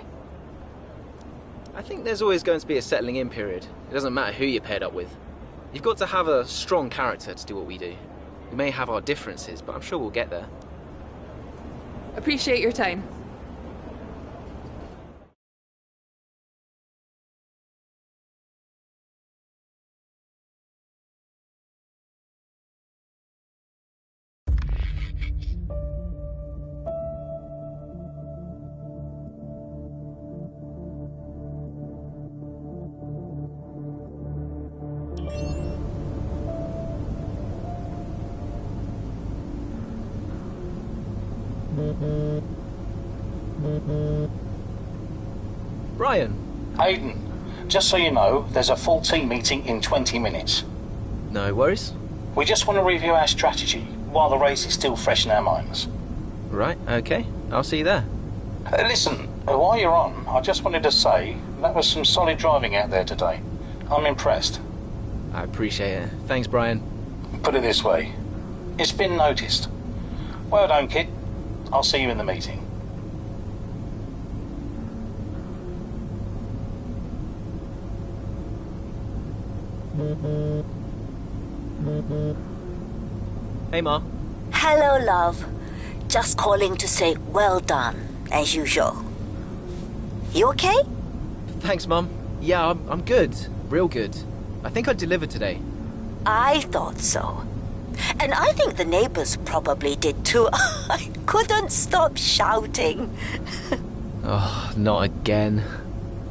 I think there's always going to be a settling in period. It doesn't matter who you're paired up with. You've got to have a strong character to do what we do. We may have our differences, but I'm sure we'll get there. Appreciate your time. Brian. Aiden, just so you know, there's a full team meeting in 20 minutes. No worries. We just want to review our strategy while the race is still fresh in our minds. Right, okay. I'll see you there. Listen, while you're on, I just wanted to say that was some solid driving out there today. I'm impressed. I appreciate it. Thanks, Brian. Put it this way, it's been noticed. Well done, kid. I'll see you in the meeting. Hey, Ma. Hello, love. Just calling to say well done, as usual. You okay? Thanks, Mum. Yeah, I'm good. Real good. I think I delivered today. I thought so. And I think the neighbors probably did too. I couldn't stop shouting. Oh, not again.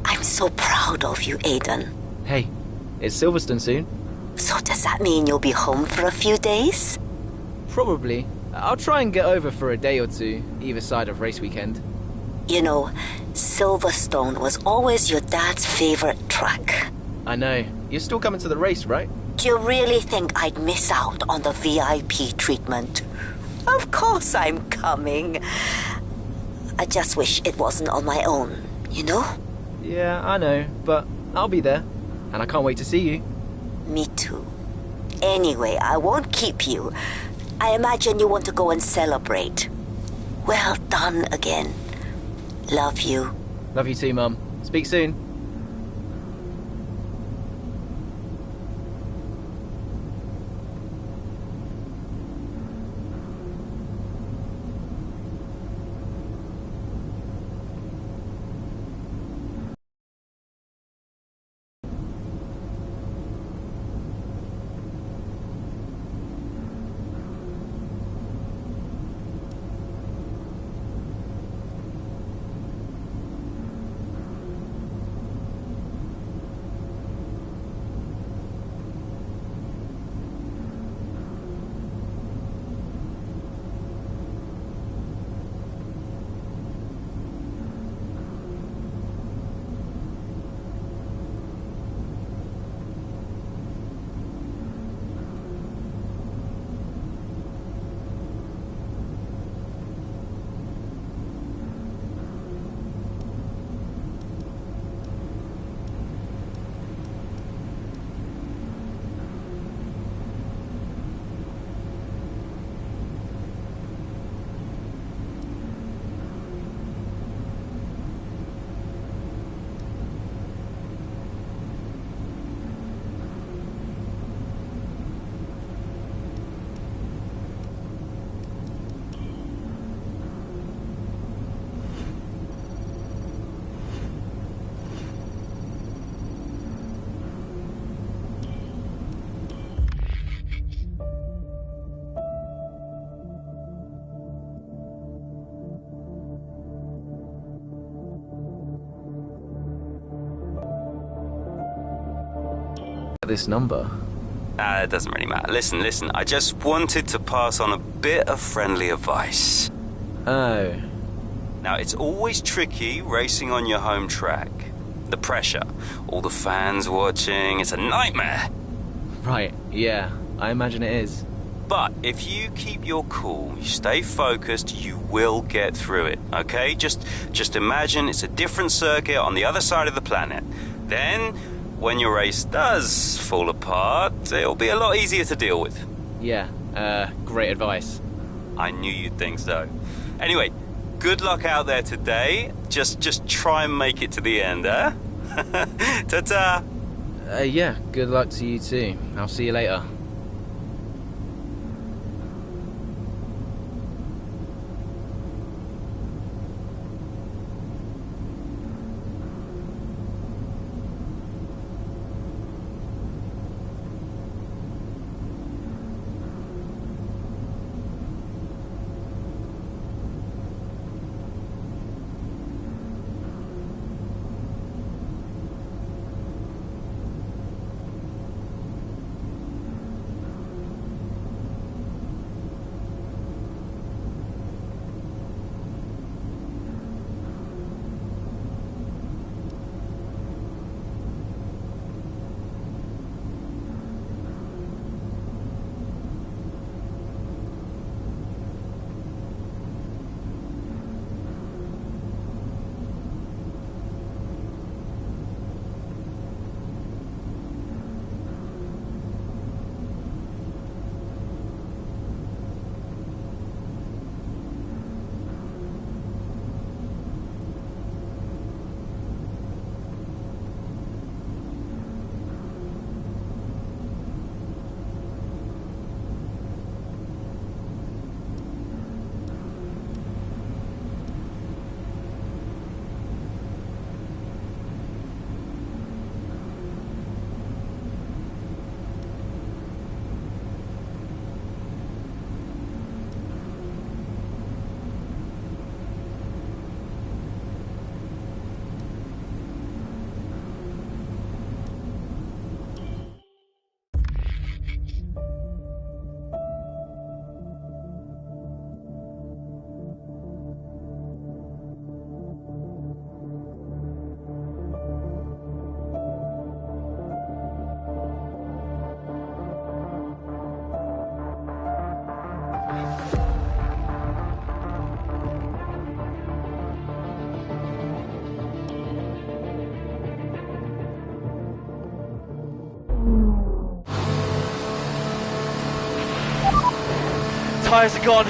I'm so proud of you, Aiden. Hey, it's Silverstone soon. So does that mean you'll be home for a few days? Probably. I'll try and get over for a day or two, either side of race weekend. You know, Silverstone was always your dad's favorite track. I know. You're still coming to the race, right? Do you really think I'd miss out on the VIP treatment? Of course I'm coming. I just wish it wasn't on my own, you know? Yeah, I know, but I'll be there. And I can't wait to see you. Me too. Anyway, I won't keep you. I imagine you want to go and celebrate. Well done again. Love you. Love you too, Mum. Speak soon. This number. It doesn't really matter. Listen, I just wanted to pass on a bit of friendly advice. Oh. Now, it's always tricky racing on your home track. The pressure, all the fans watching, it's a nightmare. Right, yeah, I imagine it is. But if you keep your cool, you stay focused, you will get through it, okay? Just imagine it's a different circuit on the other side of the planet. Then, when your race does fall apart, it'll be a lot easier to deal with. Yeah, great advice. I knew you'd think so. Anyway, good luck out there today. Just try and make it to the end, huh? Ta-ta! Yeah, good luck to you too. I'll see you later. tyres are gone.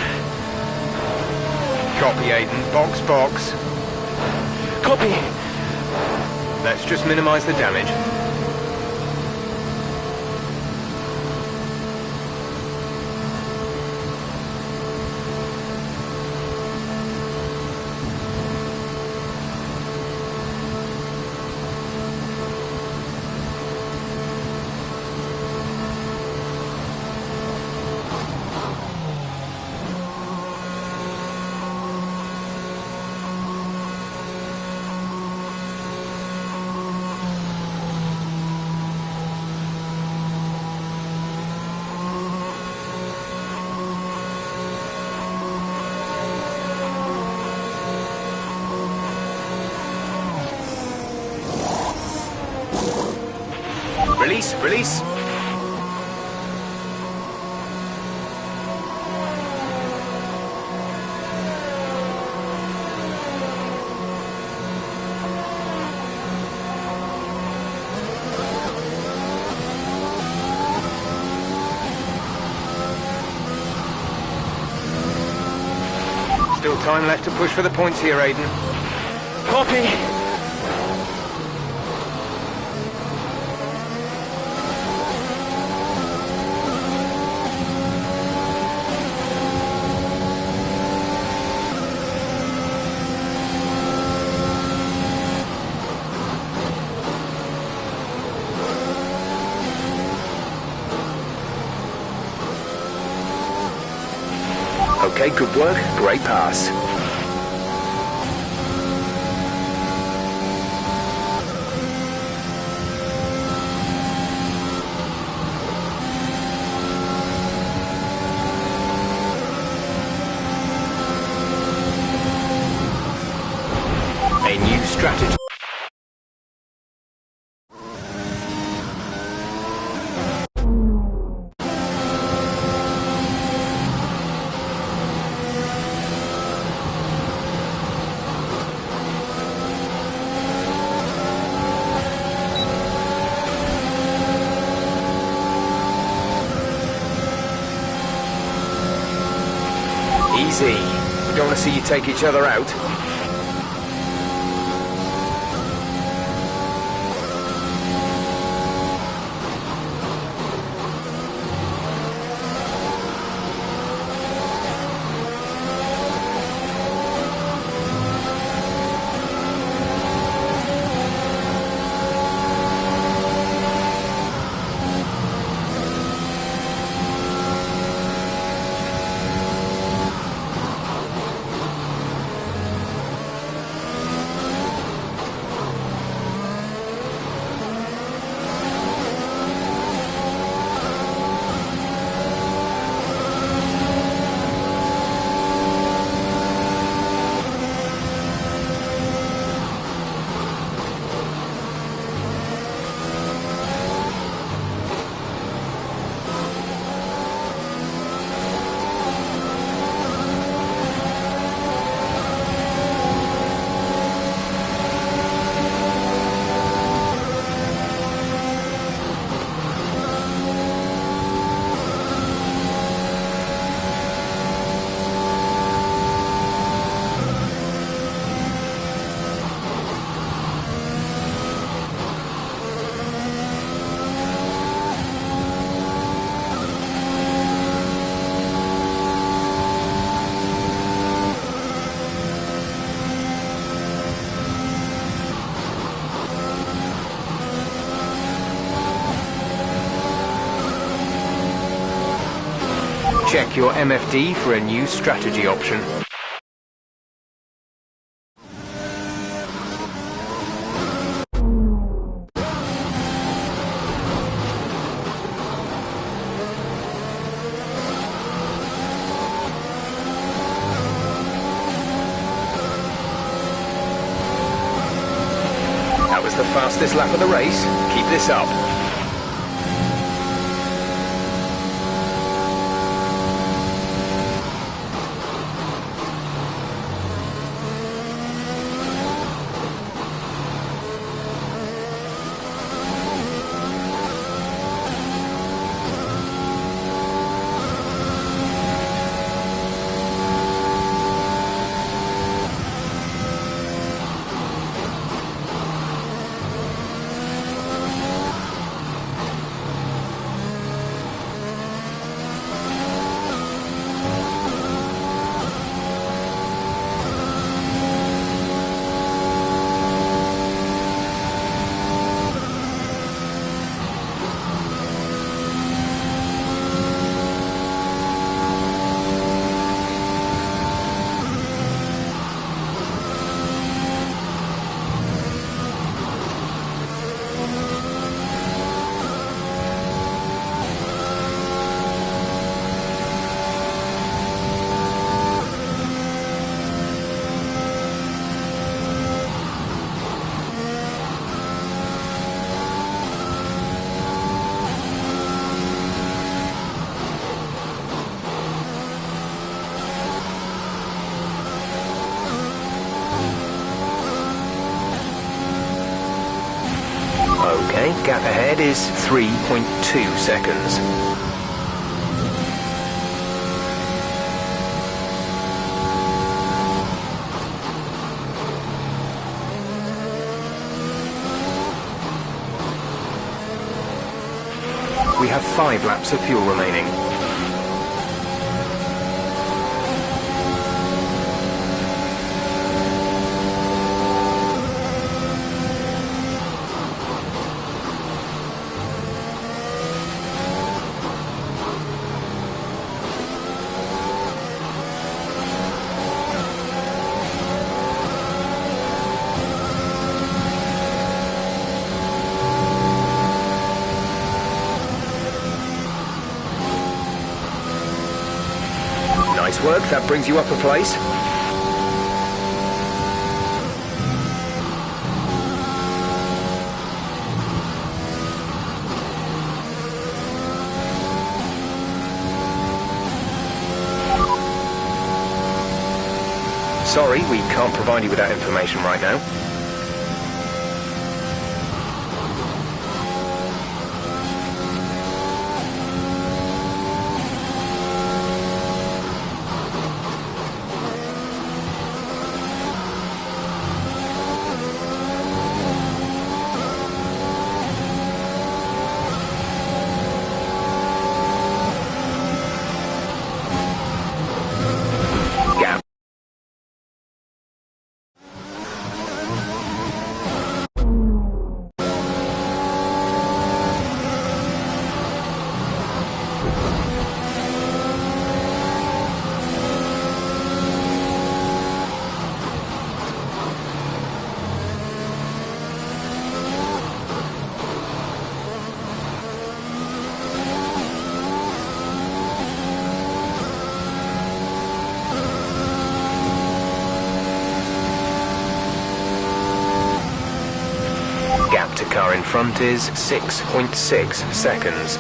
Copy, Aiden. Box, box. Copy. Let's just minimise the damage. Release, release. Still time left to push for the points here, Aiden. Copy. Okay, good work. Great pass. A new strategy. Easy. We don't want to see you take each other out. Check your MFD for a new strategy option. That was the fastest lap of the race. Keep this up. Okay, gap ahead is 3.2 seconds. We have 5 laps of fuel remaining. Nice work, that brings you up a place. Sorry, we can't provide you with that information right now. Car in front is 6.6 seconds.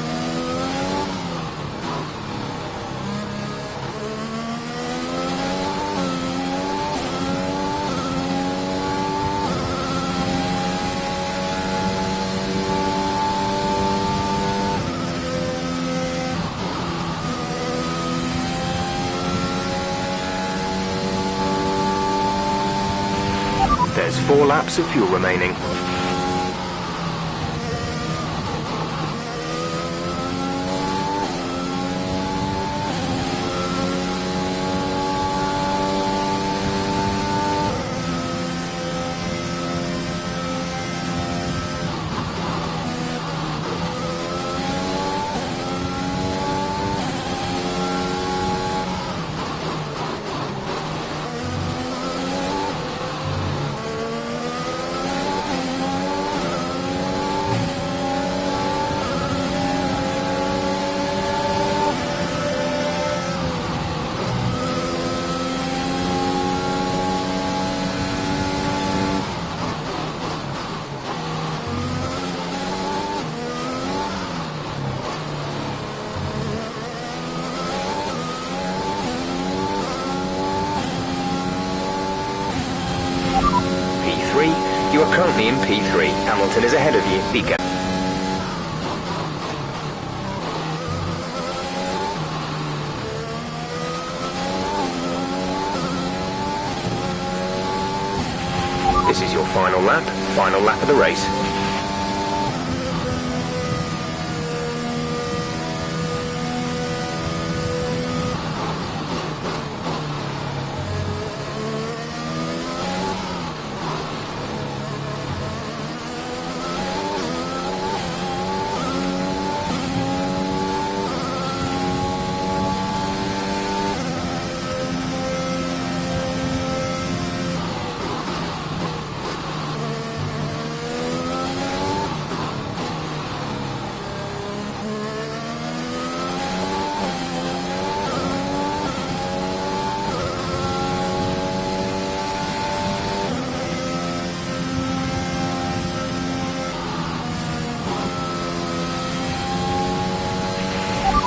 There's 4 laps of fuel remaining. You are currently in P3. Hamilton is ahead of you. Be careful. This is your final lap of the race.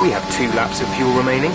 We have 2 laps of fuel remaining.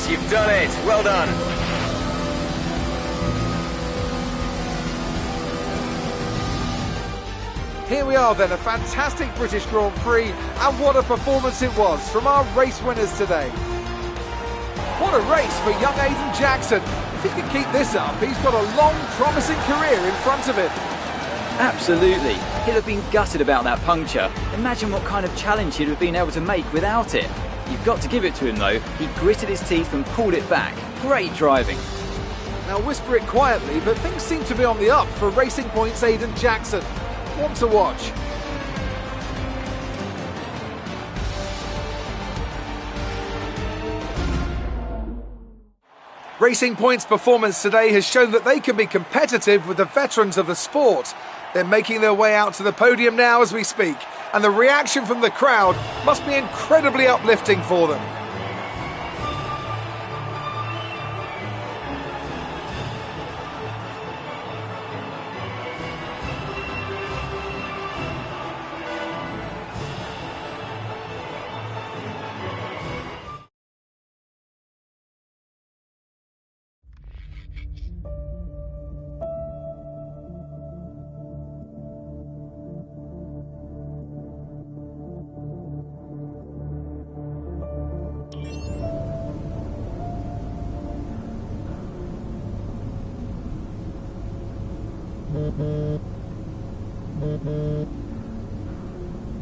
Yes, you've done it. Well done. Here we are then, a fantastic British Grand Prix, and what a performance it was from our race winners today. What a race for young Eïden Джексон. If he can keep this up, he's got a long, promising career in front of him. Absolutely. He'll have been gutted about that puncture. Imagine what kind of challenge he'd have been able to make without it. You've got to give it to him though. He gritted his teeth and pulled it back. Great driving. Now whisper it quietly, but things seem to be on the up for Racing Point's Eïden Джекson. One to watch. Racing Point's performance today has shown that they can be competitive with the veterans of the sport. They're making their way out to the podium now as we speak, and the reaction from the crowd must be incredibly uplifting for them.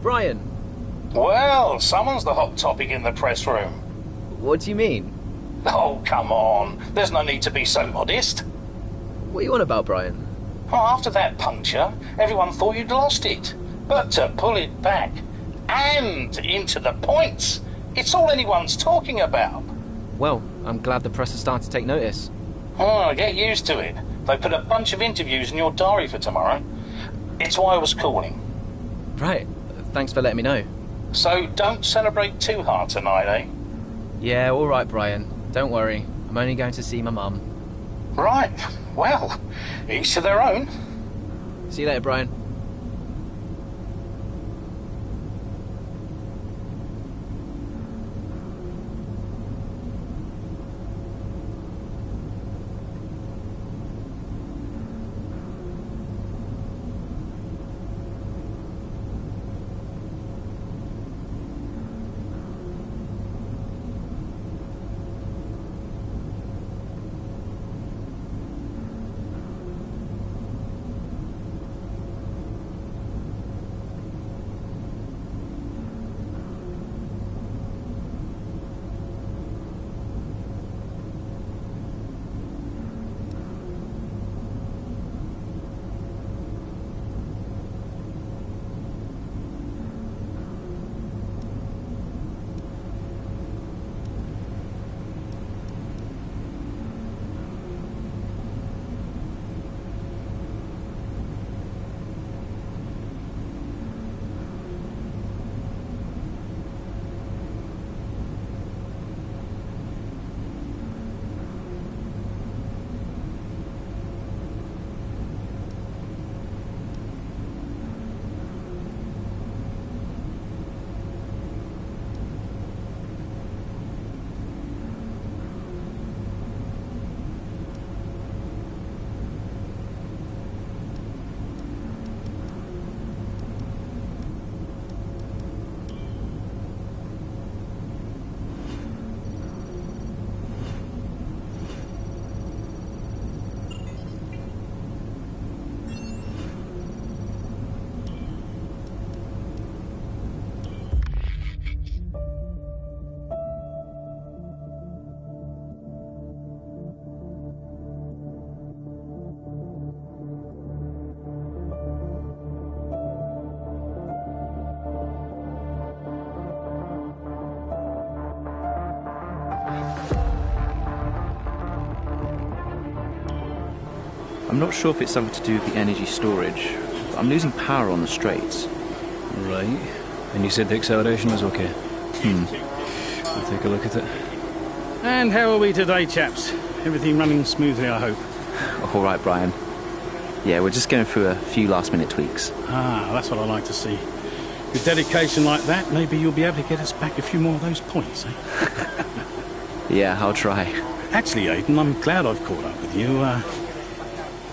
Brian. Well, someone's the hot topic in the press room. What do you mean? Oh, come on. There's no need to be so modest. What are you on about, Brian? Oh, after that puncture, everyone thought you'd lost it. But to pull it back and into the points, it's all anyone's talking about. Well, I'm glad the press has started to take notice. Oh, get used to it. They put a bunch of interviews in your diary for tomorrow. It's why I was calling. Right. Thanks for letting me know. So don't celebrate too hard tonight, eh? Yeah, all right, Brian. Don't worry. I'm only going to see my mum. Right. Well, each to their own. See you later, Brian. I'm not sure if it's something to do with the energy storage, but I'm losing power on the straights. Right. And you said the acceleration was okay? We'll take a look at it. And how are we today, chaps? Everything running smoothly, I hope. All right, Brian. Yeah, we're just going through a few last-minute tweaks. Ah, that's what I like to see. With dedication like that, maybe you'll be able to get us back a few more of those points, eh? Yeah, I'll try. Actually, Aiden, I'm glad I've caught up with you.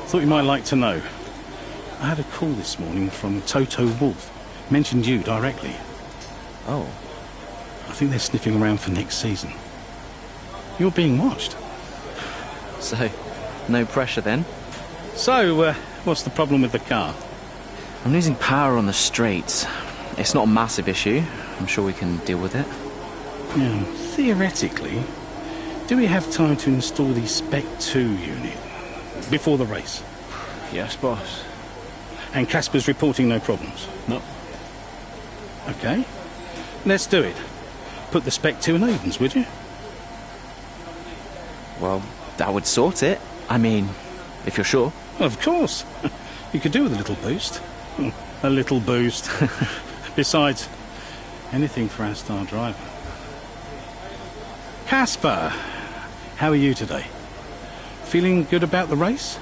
Thought you might like to know. I had a call this morning from Toto Wольf. Mentioned you directly. Oh. I think they're sniffing around for next season. You're being watched. So, no pressure then? So, what's the problem with the car? I'm losing power on the straights. It's not a massive issue. I'm sure we can deal with it. Yeah, theoretically, do we have time to install the Spec 2 unit before the race? Yes, boss. And Casper's reporting no problems? No. Okay. Let's do it. Put the Spec 2 in Aiden's, would you? Well, that would sort it. I mean, if you're sure. Of course. You could do with a little boost. A little boost. Besides, anything for our star driver. Casper, how are you today? Feeling good about the race?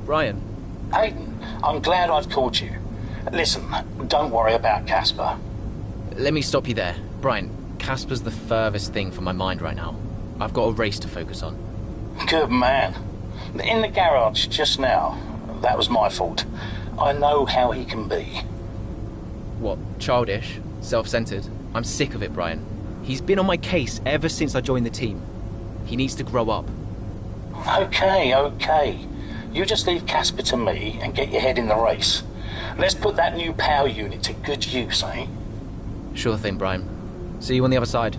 Brian. Aiden, I'm glad I've called you. Listen, don't worry about Casper. Let me stop you there. Brian, Casper's the furthest thing from my mind right now. I've got a race to focus on. Good man. In the garage just now, that was my fault. I know how he can be. What, childish? Self-centered? I'm sick of it, Brian. He's been on my case ever since I joined the team. He needs to grow up. Okay. You just leave Casper to me and get your head in the race. Let's put that new power unit to good use, eh? Sure thing, Brian. See you on the other side.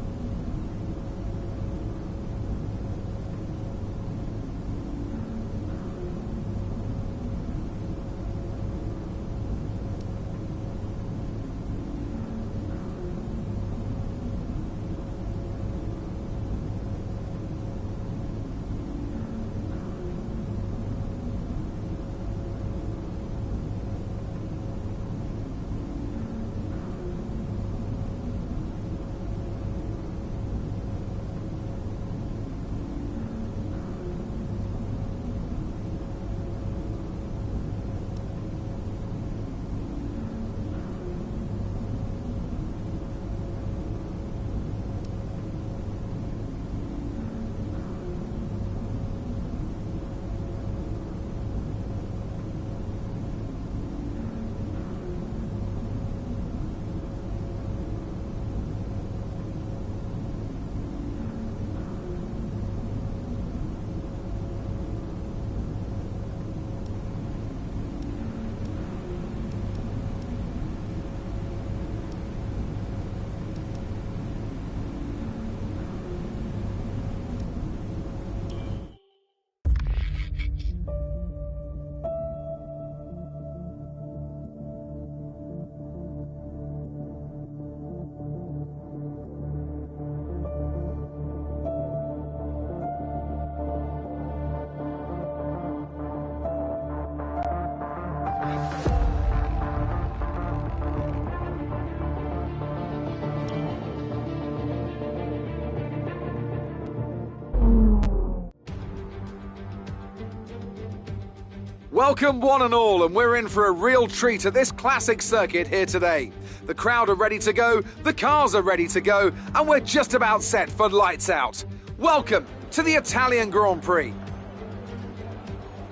Welcome one and all, and we're in for a real treat at this classic circuit here today. The crowd are ready to go, the cars are ready to go, and we're just about set for lights out. Welcome to the Italian Grand Prix.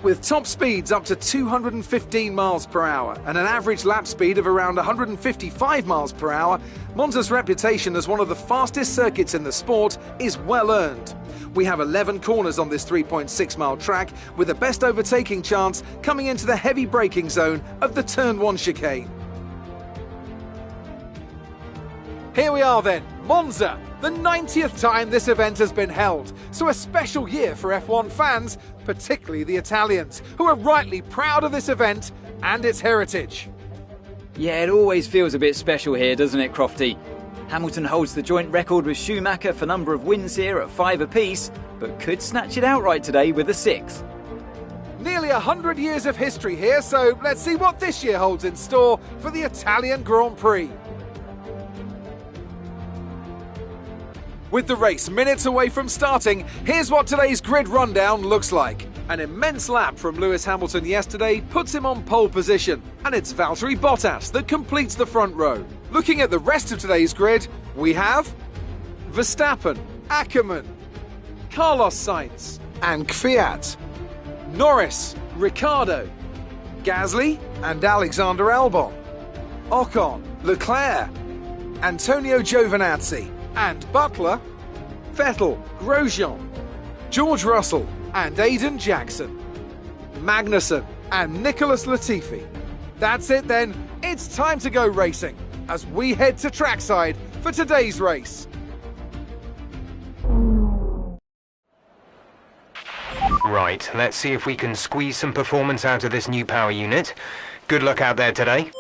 With top speeds up to 215 miles per hour and an average lap speed of around 155 miles per hour, Monza's reputation as one of the fastest circuits in the sport is well earned. We have 11 corners on this 3.6-mile track, with the best overtaking chance coming into the heavy braking zone of the Turn 1 chicane. Here we are then, Monza, the 90th time this event has been held, so a special year for F1 fans, particularly the Italians, who are rightly proud of this event and its heritage. Yeah, it always feels a bit special here, doesn't it, Crofty? Hamilton holds the joint record with Schumacher for number of wins here at 5 apiece, but could snatch it outright today with a 6. Nearly 100 years of history here, so let's see what this year holds in store for the Italian Grand Prix. With the race minutes away from starting, here's what today's grid rundown looks like. An immense lap from Lewis Hamilton yesterday puts him on pole position, and it's Valtteri Bottas that completes the front row. Looking at the rest of today's grid, we have Verstappen, Ackerman, Carlos Sainz, and Kvyat, Norris, Ricciardo, Gasly, and Alexander Albon, Ocon, Leclerc, Antonio Giovinazzi, and Butler, Vettel, Grosjean, George Russell, and Eïden Jackson, Magnussen, and Nicholas Latifi. That's it then, it's time to go racing, as we head to trackside for today's race. Right, let's see if we can squeeze some performance out of this new power unit. Good luck out there today.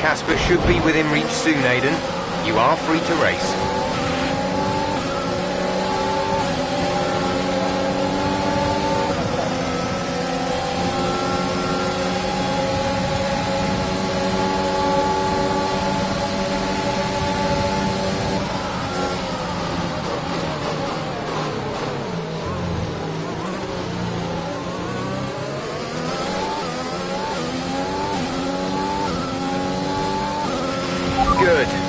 Casper should be within reach soon, Aiden. You are free to race.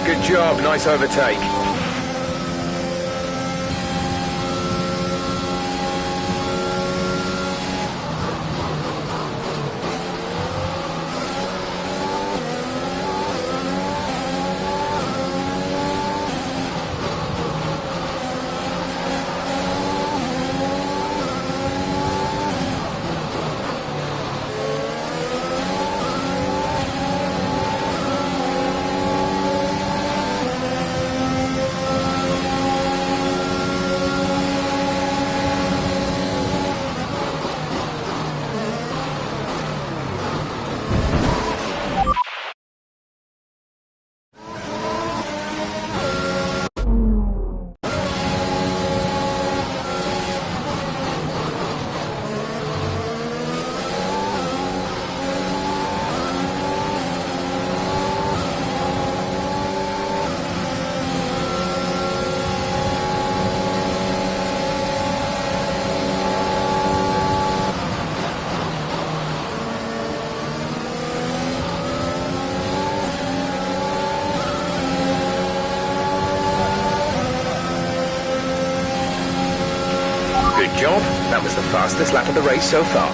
Good job, nice overtake. Good job. That was the fastest lap of the race so far.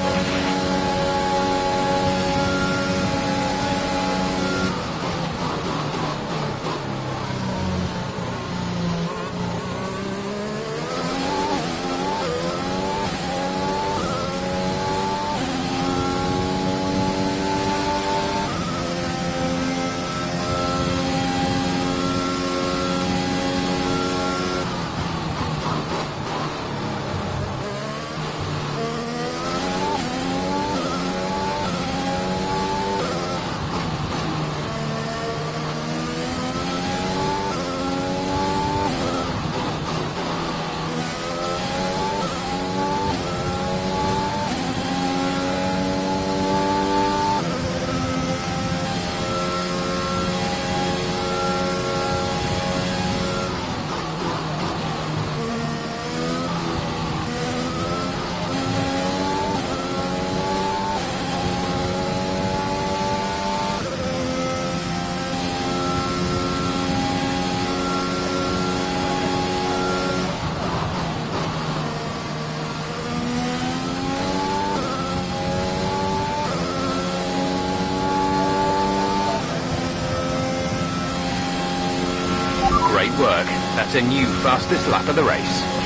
Great work. That's a new fastest lap of the race.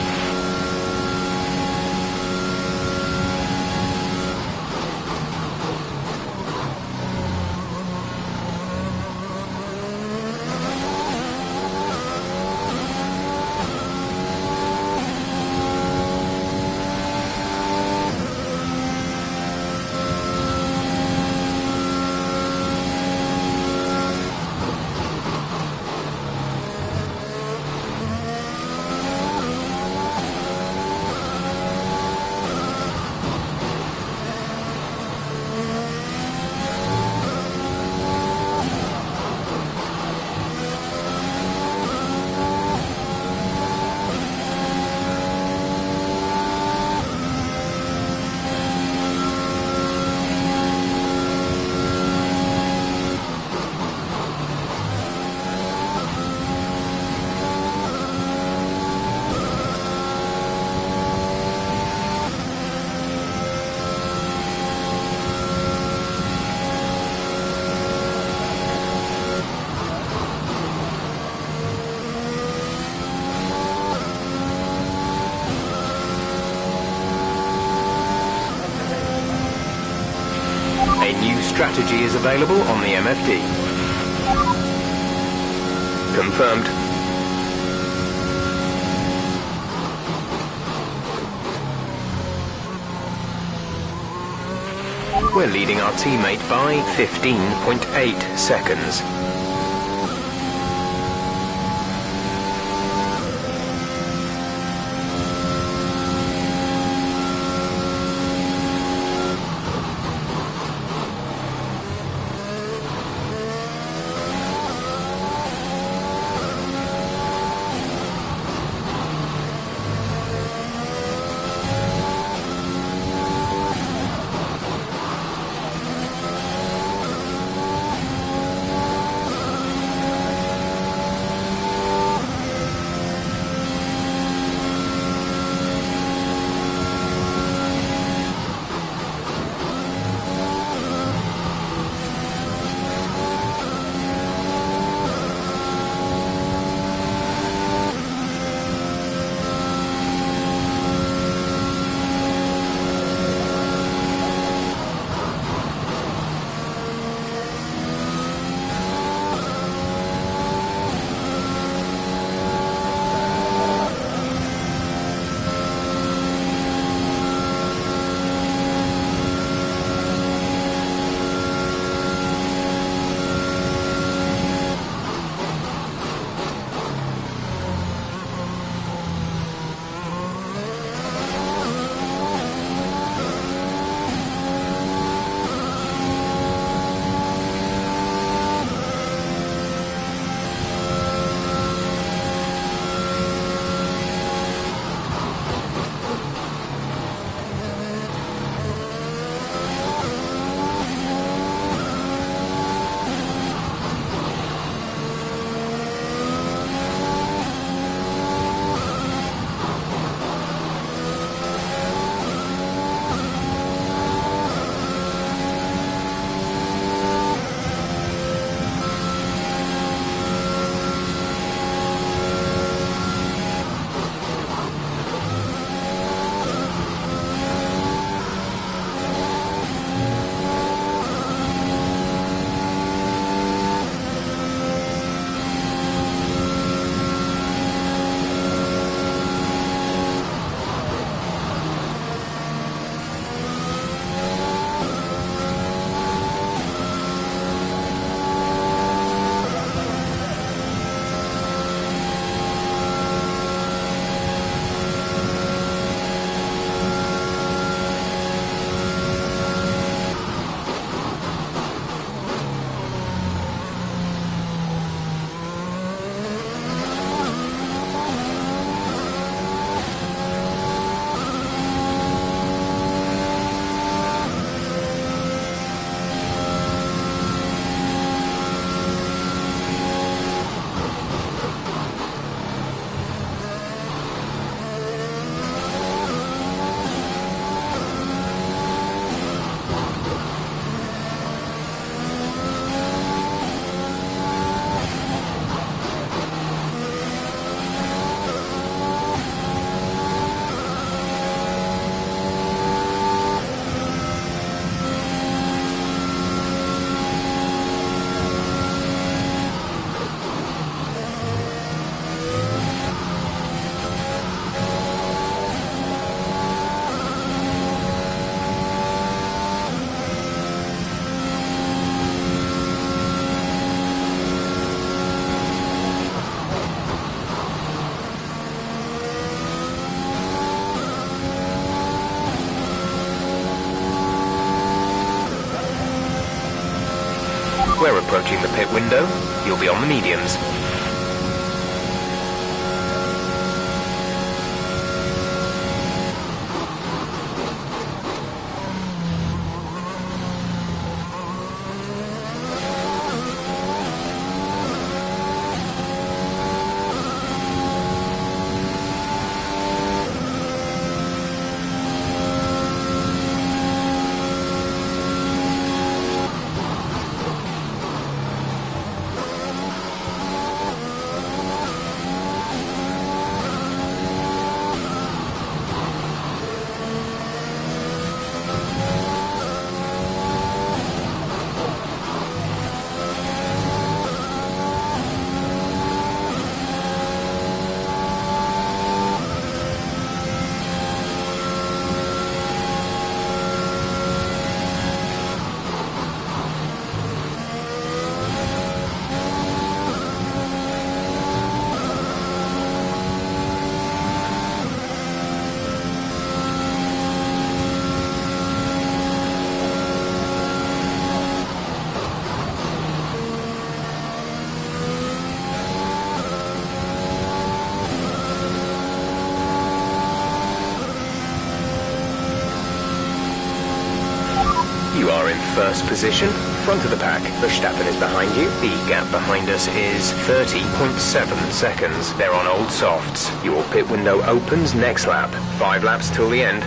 Strategy is available on the MFD. Confirmed. We're leading our teammate by 15.8 seconds. the pit window, you'll be on the mediums. You are in first position, front of the pack. Verstappen is behind you. The gap behind us is 30.7 seconds. They're on old softs. Your pit window opens next lap. 5 laps till the end.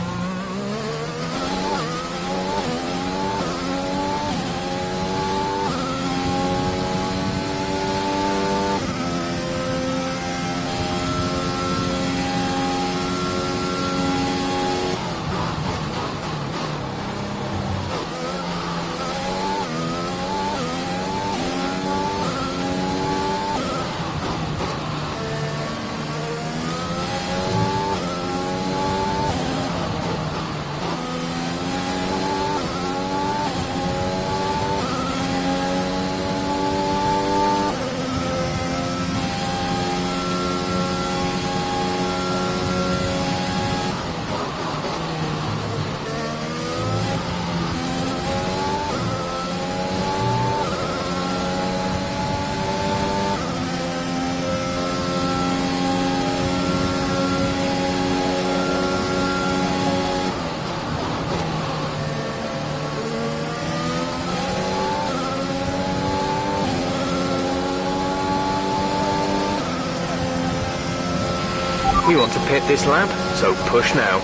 We want to pit this lap, so push now.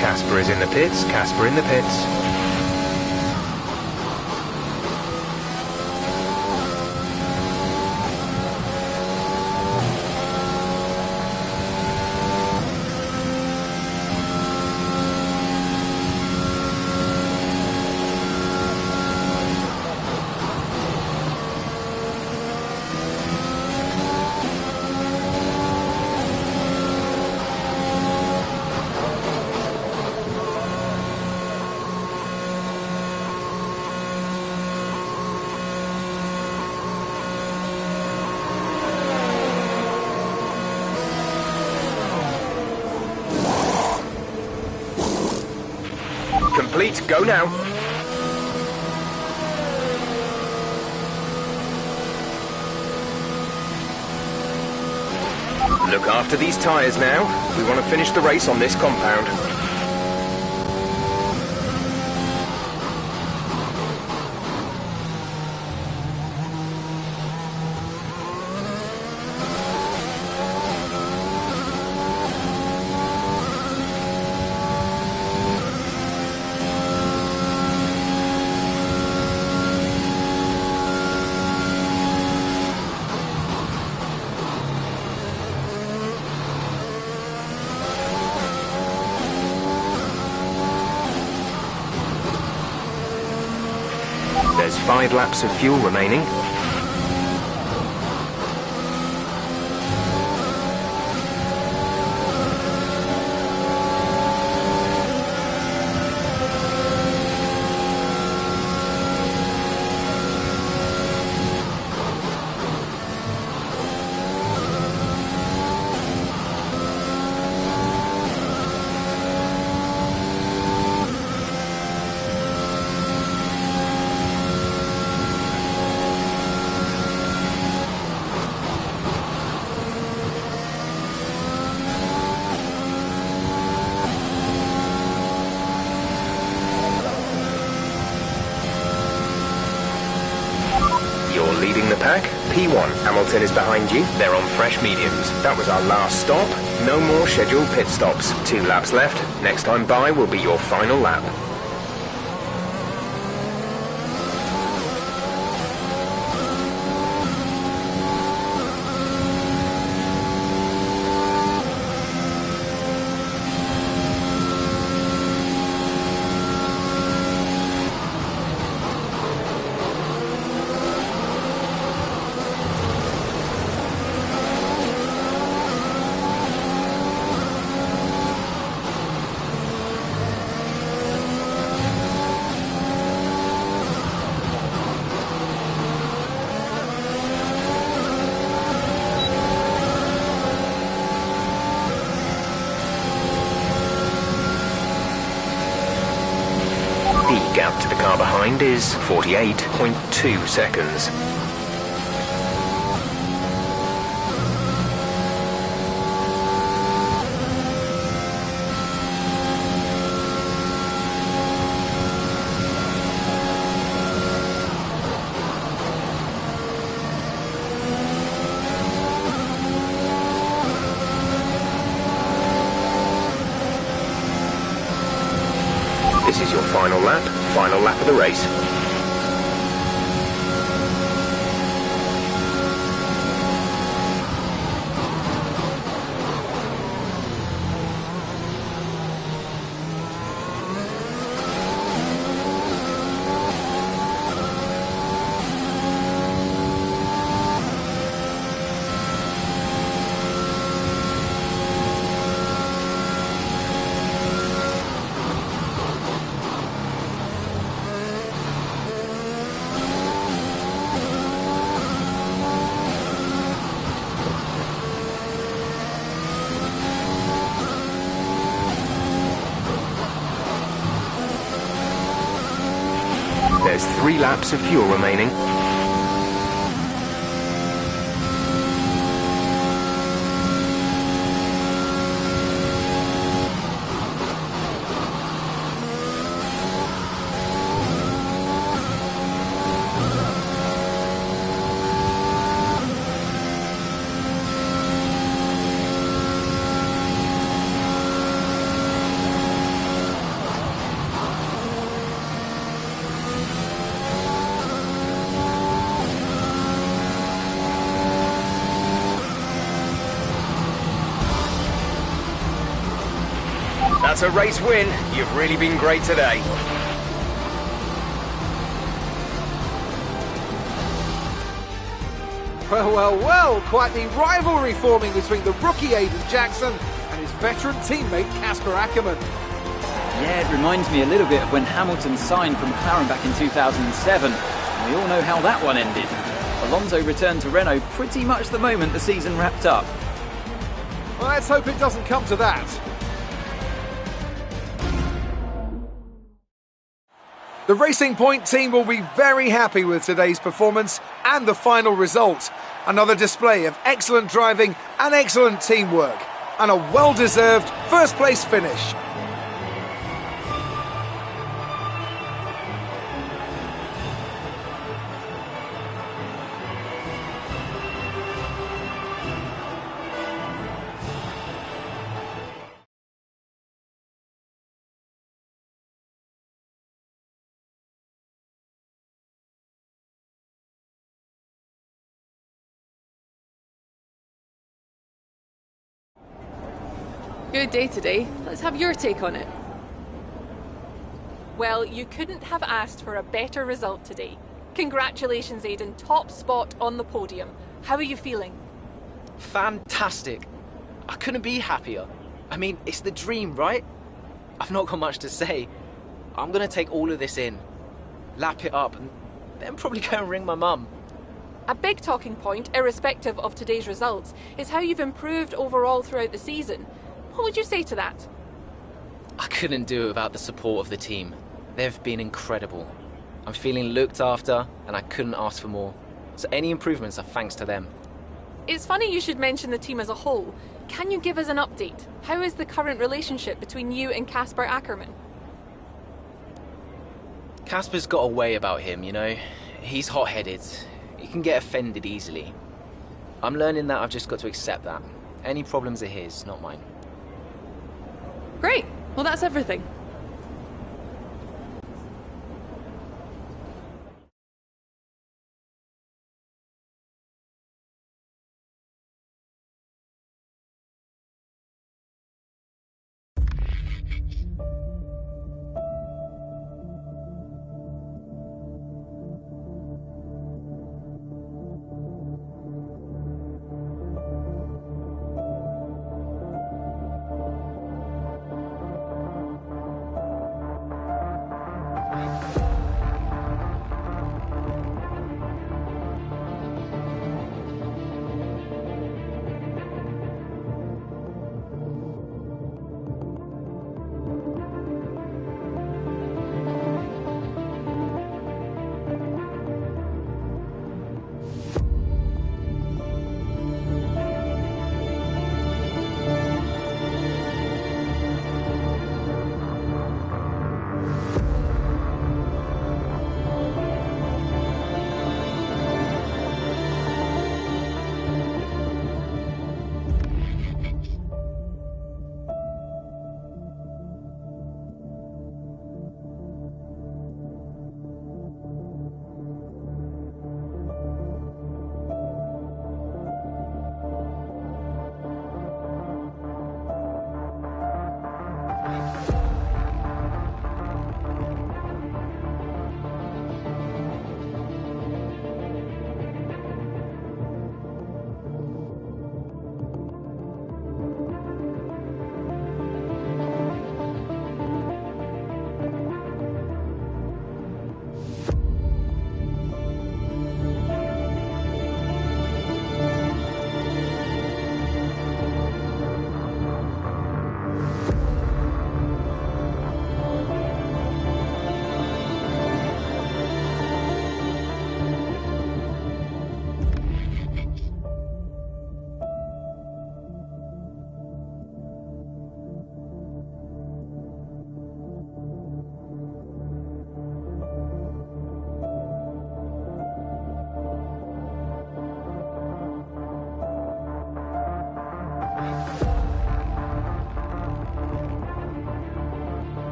Casper is in the pits, Casper in the pits. Complete, go now. Look after these tyres now. We want to finish the race on this compound. There's 5 laps of fuel remaining. Leading the pack, P1. Hamilton is behind you. They're on fresh mediums. That was our last stop. No more scheduled pit stops. 2 laps left. Next time by will be your final lap. The gap to the car behind is 48.2 seconds. This is your final lap of the race. There's 3 laps of fuel remaining. That's a race win. You've really been great today. Well, quite the rivalry forming between the rookie Eïden Джексон and his veteran teammate Kásper Akkerman. Yeah, it reminds me a little bit of when Hamilton signed for McLaren back in 2007. We all know how that one ended. Alonso returned to Renault pretty much the moment the season wrapped up. Well, let's hope it doesn't come to that. The Racing Point team will be very happy with today's performance and the final result. Another display of excellent driving and excellent teamwork, and a well-deserved first-place finish. Good day today. Let's have your take on it. Well, you couldn't have asked for a better result today. Congratulations, Aiden. Top spot on the podium. How are you feeling? Fantastic. I couldn't be happier. I mean, it's the dream, right? I've not got much to say. I'm gonna take all of this in, lap it up, and then probably go and ring my mum. A big talking point, irrespective of today's results, is how you've improved overall throughout the season. What would you say to that? I couldn't do it without the support of the team. They've been incredible. I'm feeling looked after, and I couldn't ask for more. So any improvements are thanks to them. It's funny you should mention the team as a whole. Can you give us an update? How is the current relationship between you and Kasper Akkerman? Kasper's got a way about him, you know. He's hot-headed. He can get offended easily. I'm learning that I've just got to accept that. Any problems are his, not mine. Great. Well, that's everything.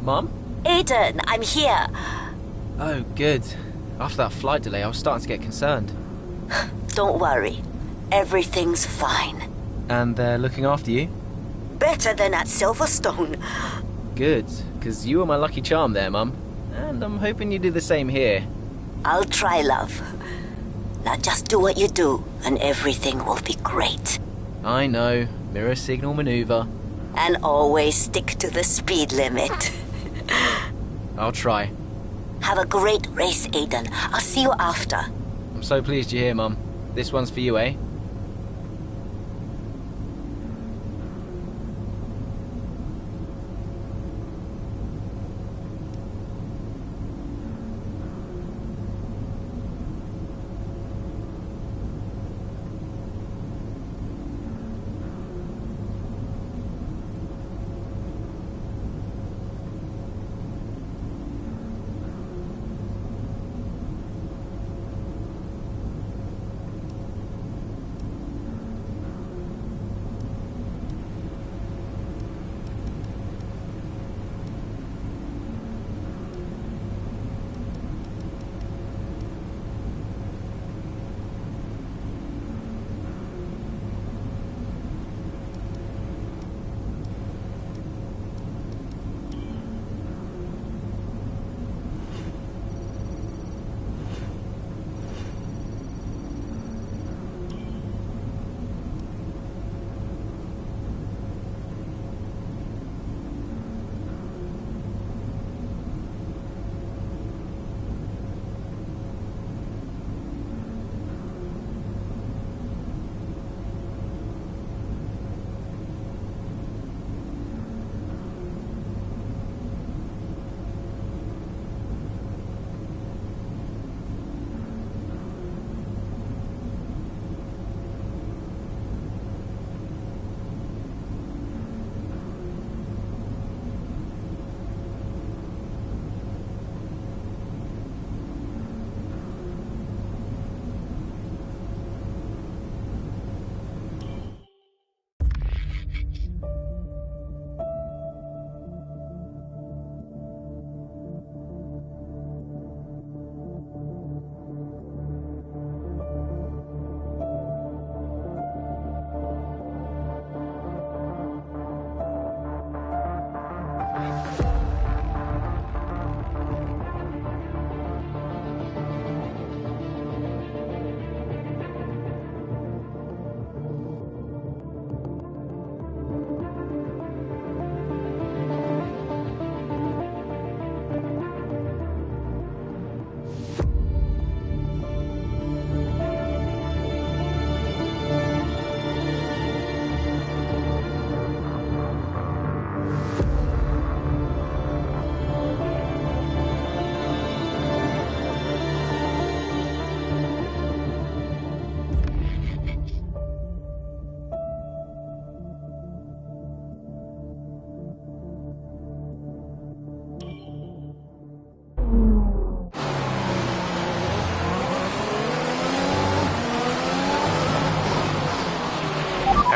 Mum? Aiden, I'm here. Oh, good. After that flight delay, I was starting to get concerned. Don't worry. Everything's fine. And they're looking after you? Better than at Silverstone. Good, because you were my lucky charm there, Mum. And I'm hoping you do the same here. I'll try, love. Now just do what you do, and everything will be great. I know. Mirror signal maneuver. And always stick to the speed limit. I'll try. Have a great race, Aiden. I'll see you after. I'm so pleased you're here, Mum. This one's for you, eh?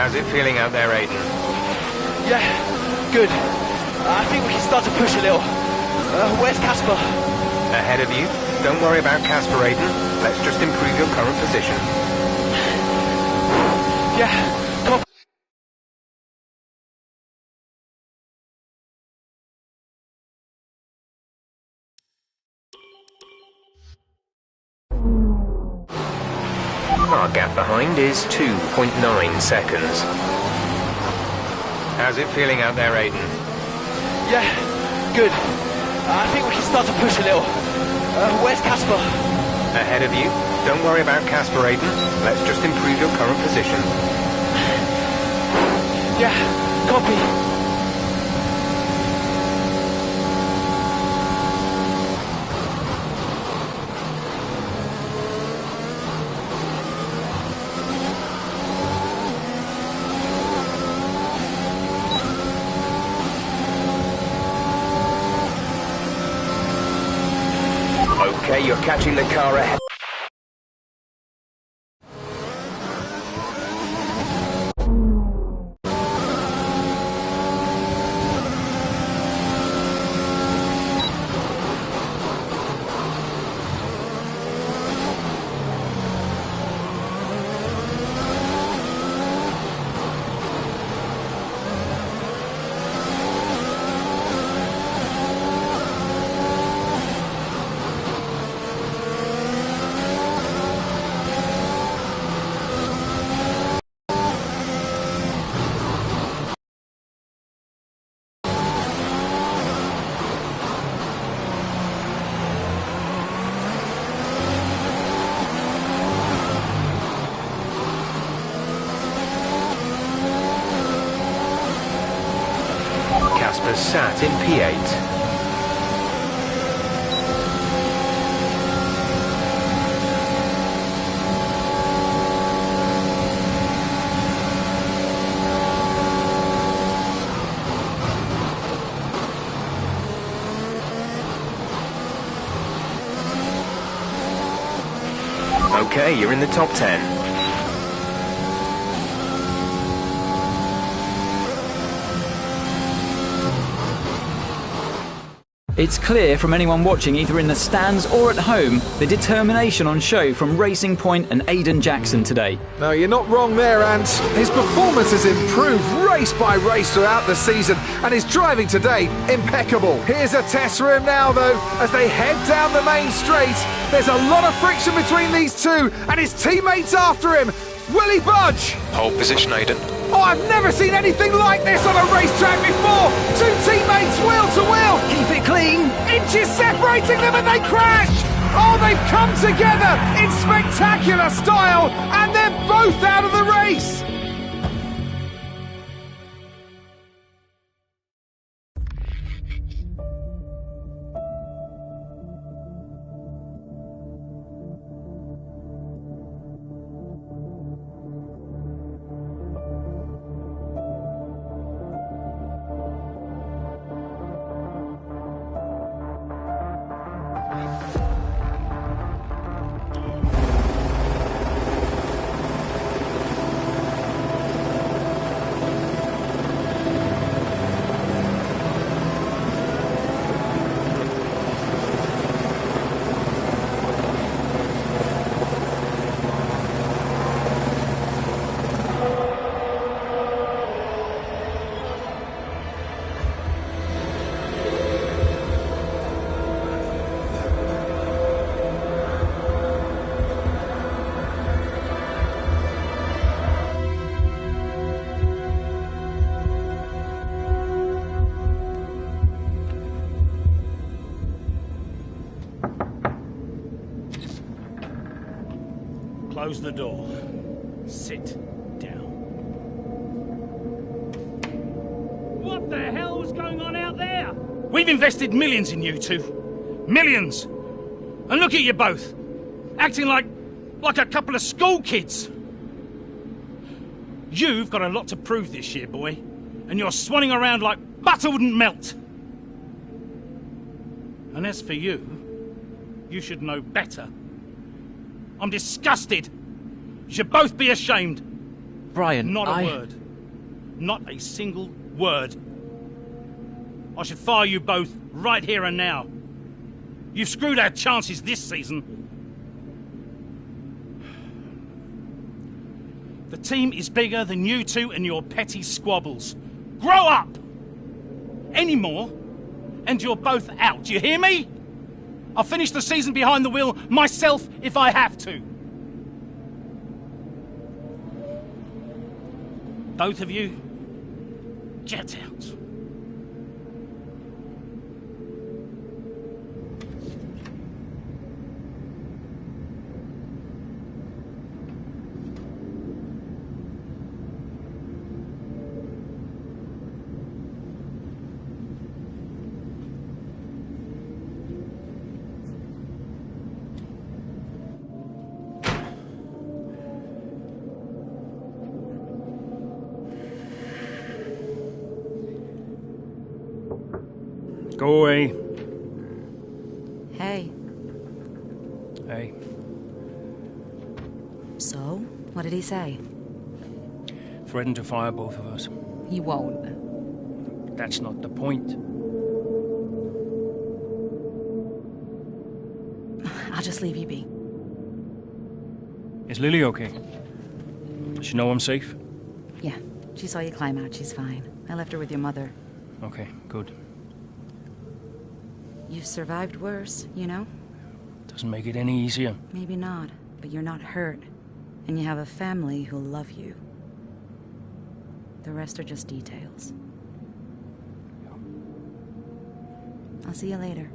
How's it feeling out there, Aiden? Yeah, good. I think we can start to push a little. Where's Casper? Ahead of you. Don't worry about Casper, Aiden. Let's just improve your current position. Yeah, come on. Our gap behind is 2.9 seconds. How's it feeling out there, Aiden? Yeah, good. I think we can start to push a little. Where's Casper? Ahead of you. Don't worry about Casper, Aiden. Let's just improve your current position. Yeah, copy. Okay, you're catching the car ahead. Sat in P8. Okay, you're in the top 10. It's clear from anyone watching either in the stands or at home the determination on show from Racing Point and Eïden Jackson today. No, you're not wrong there, and his performance has improved race by race throughout the season, and his driving today, impeccable. Here's a test for him now, though, as they head down the main straight. There's a lot of friction between these two, and his teammates after him. Will he budge? Hold position, Aiden. Oh, I've never seen anything like this on a racetrack before! Two teammates wheel to wheel! Keep it clean! Inches separating them and they crash! Oh, they've come together in spectacular style, and they're both out of the race! Close the door. Sit down. What the hell was going on out there? We've invested millions in you two. Millions! And look at you both. Acting like a couple of school kids. You've got a lot to prove this year, boy. And you're swanning around like butter wouldn't melt. And as for you, you should know better. I'm disgusted. You should both be ashamed. Brian, Not a word. Not a single word. I should fire you both right here and now. You've screwed our chances this season. The team is bigger than you two and your petty squabbles. Grow up! Any more, and you're both out. You hear me? I'll finish the season behind the wheel myself if I have to. Both of you, get out. Go away. Hey. Hey. So, what did he say? Threatened to fire both of us. He won't. That's not the point. I'll just leave you be. Is Lily okay? Does she know I'm safe? Yeah, she saw you climb out. She's fine. I left her with your mother. Okay, good. You've survived worse, you know? Doesn't make it any easier. Maybe not, but you're not hurt. And you have a family who'll love you. The rest are just details. I'll see you later.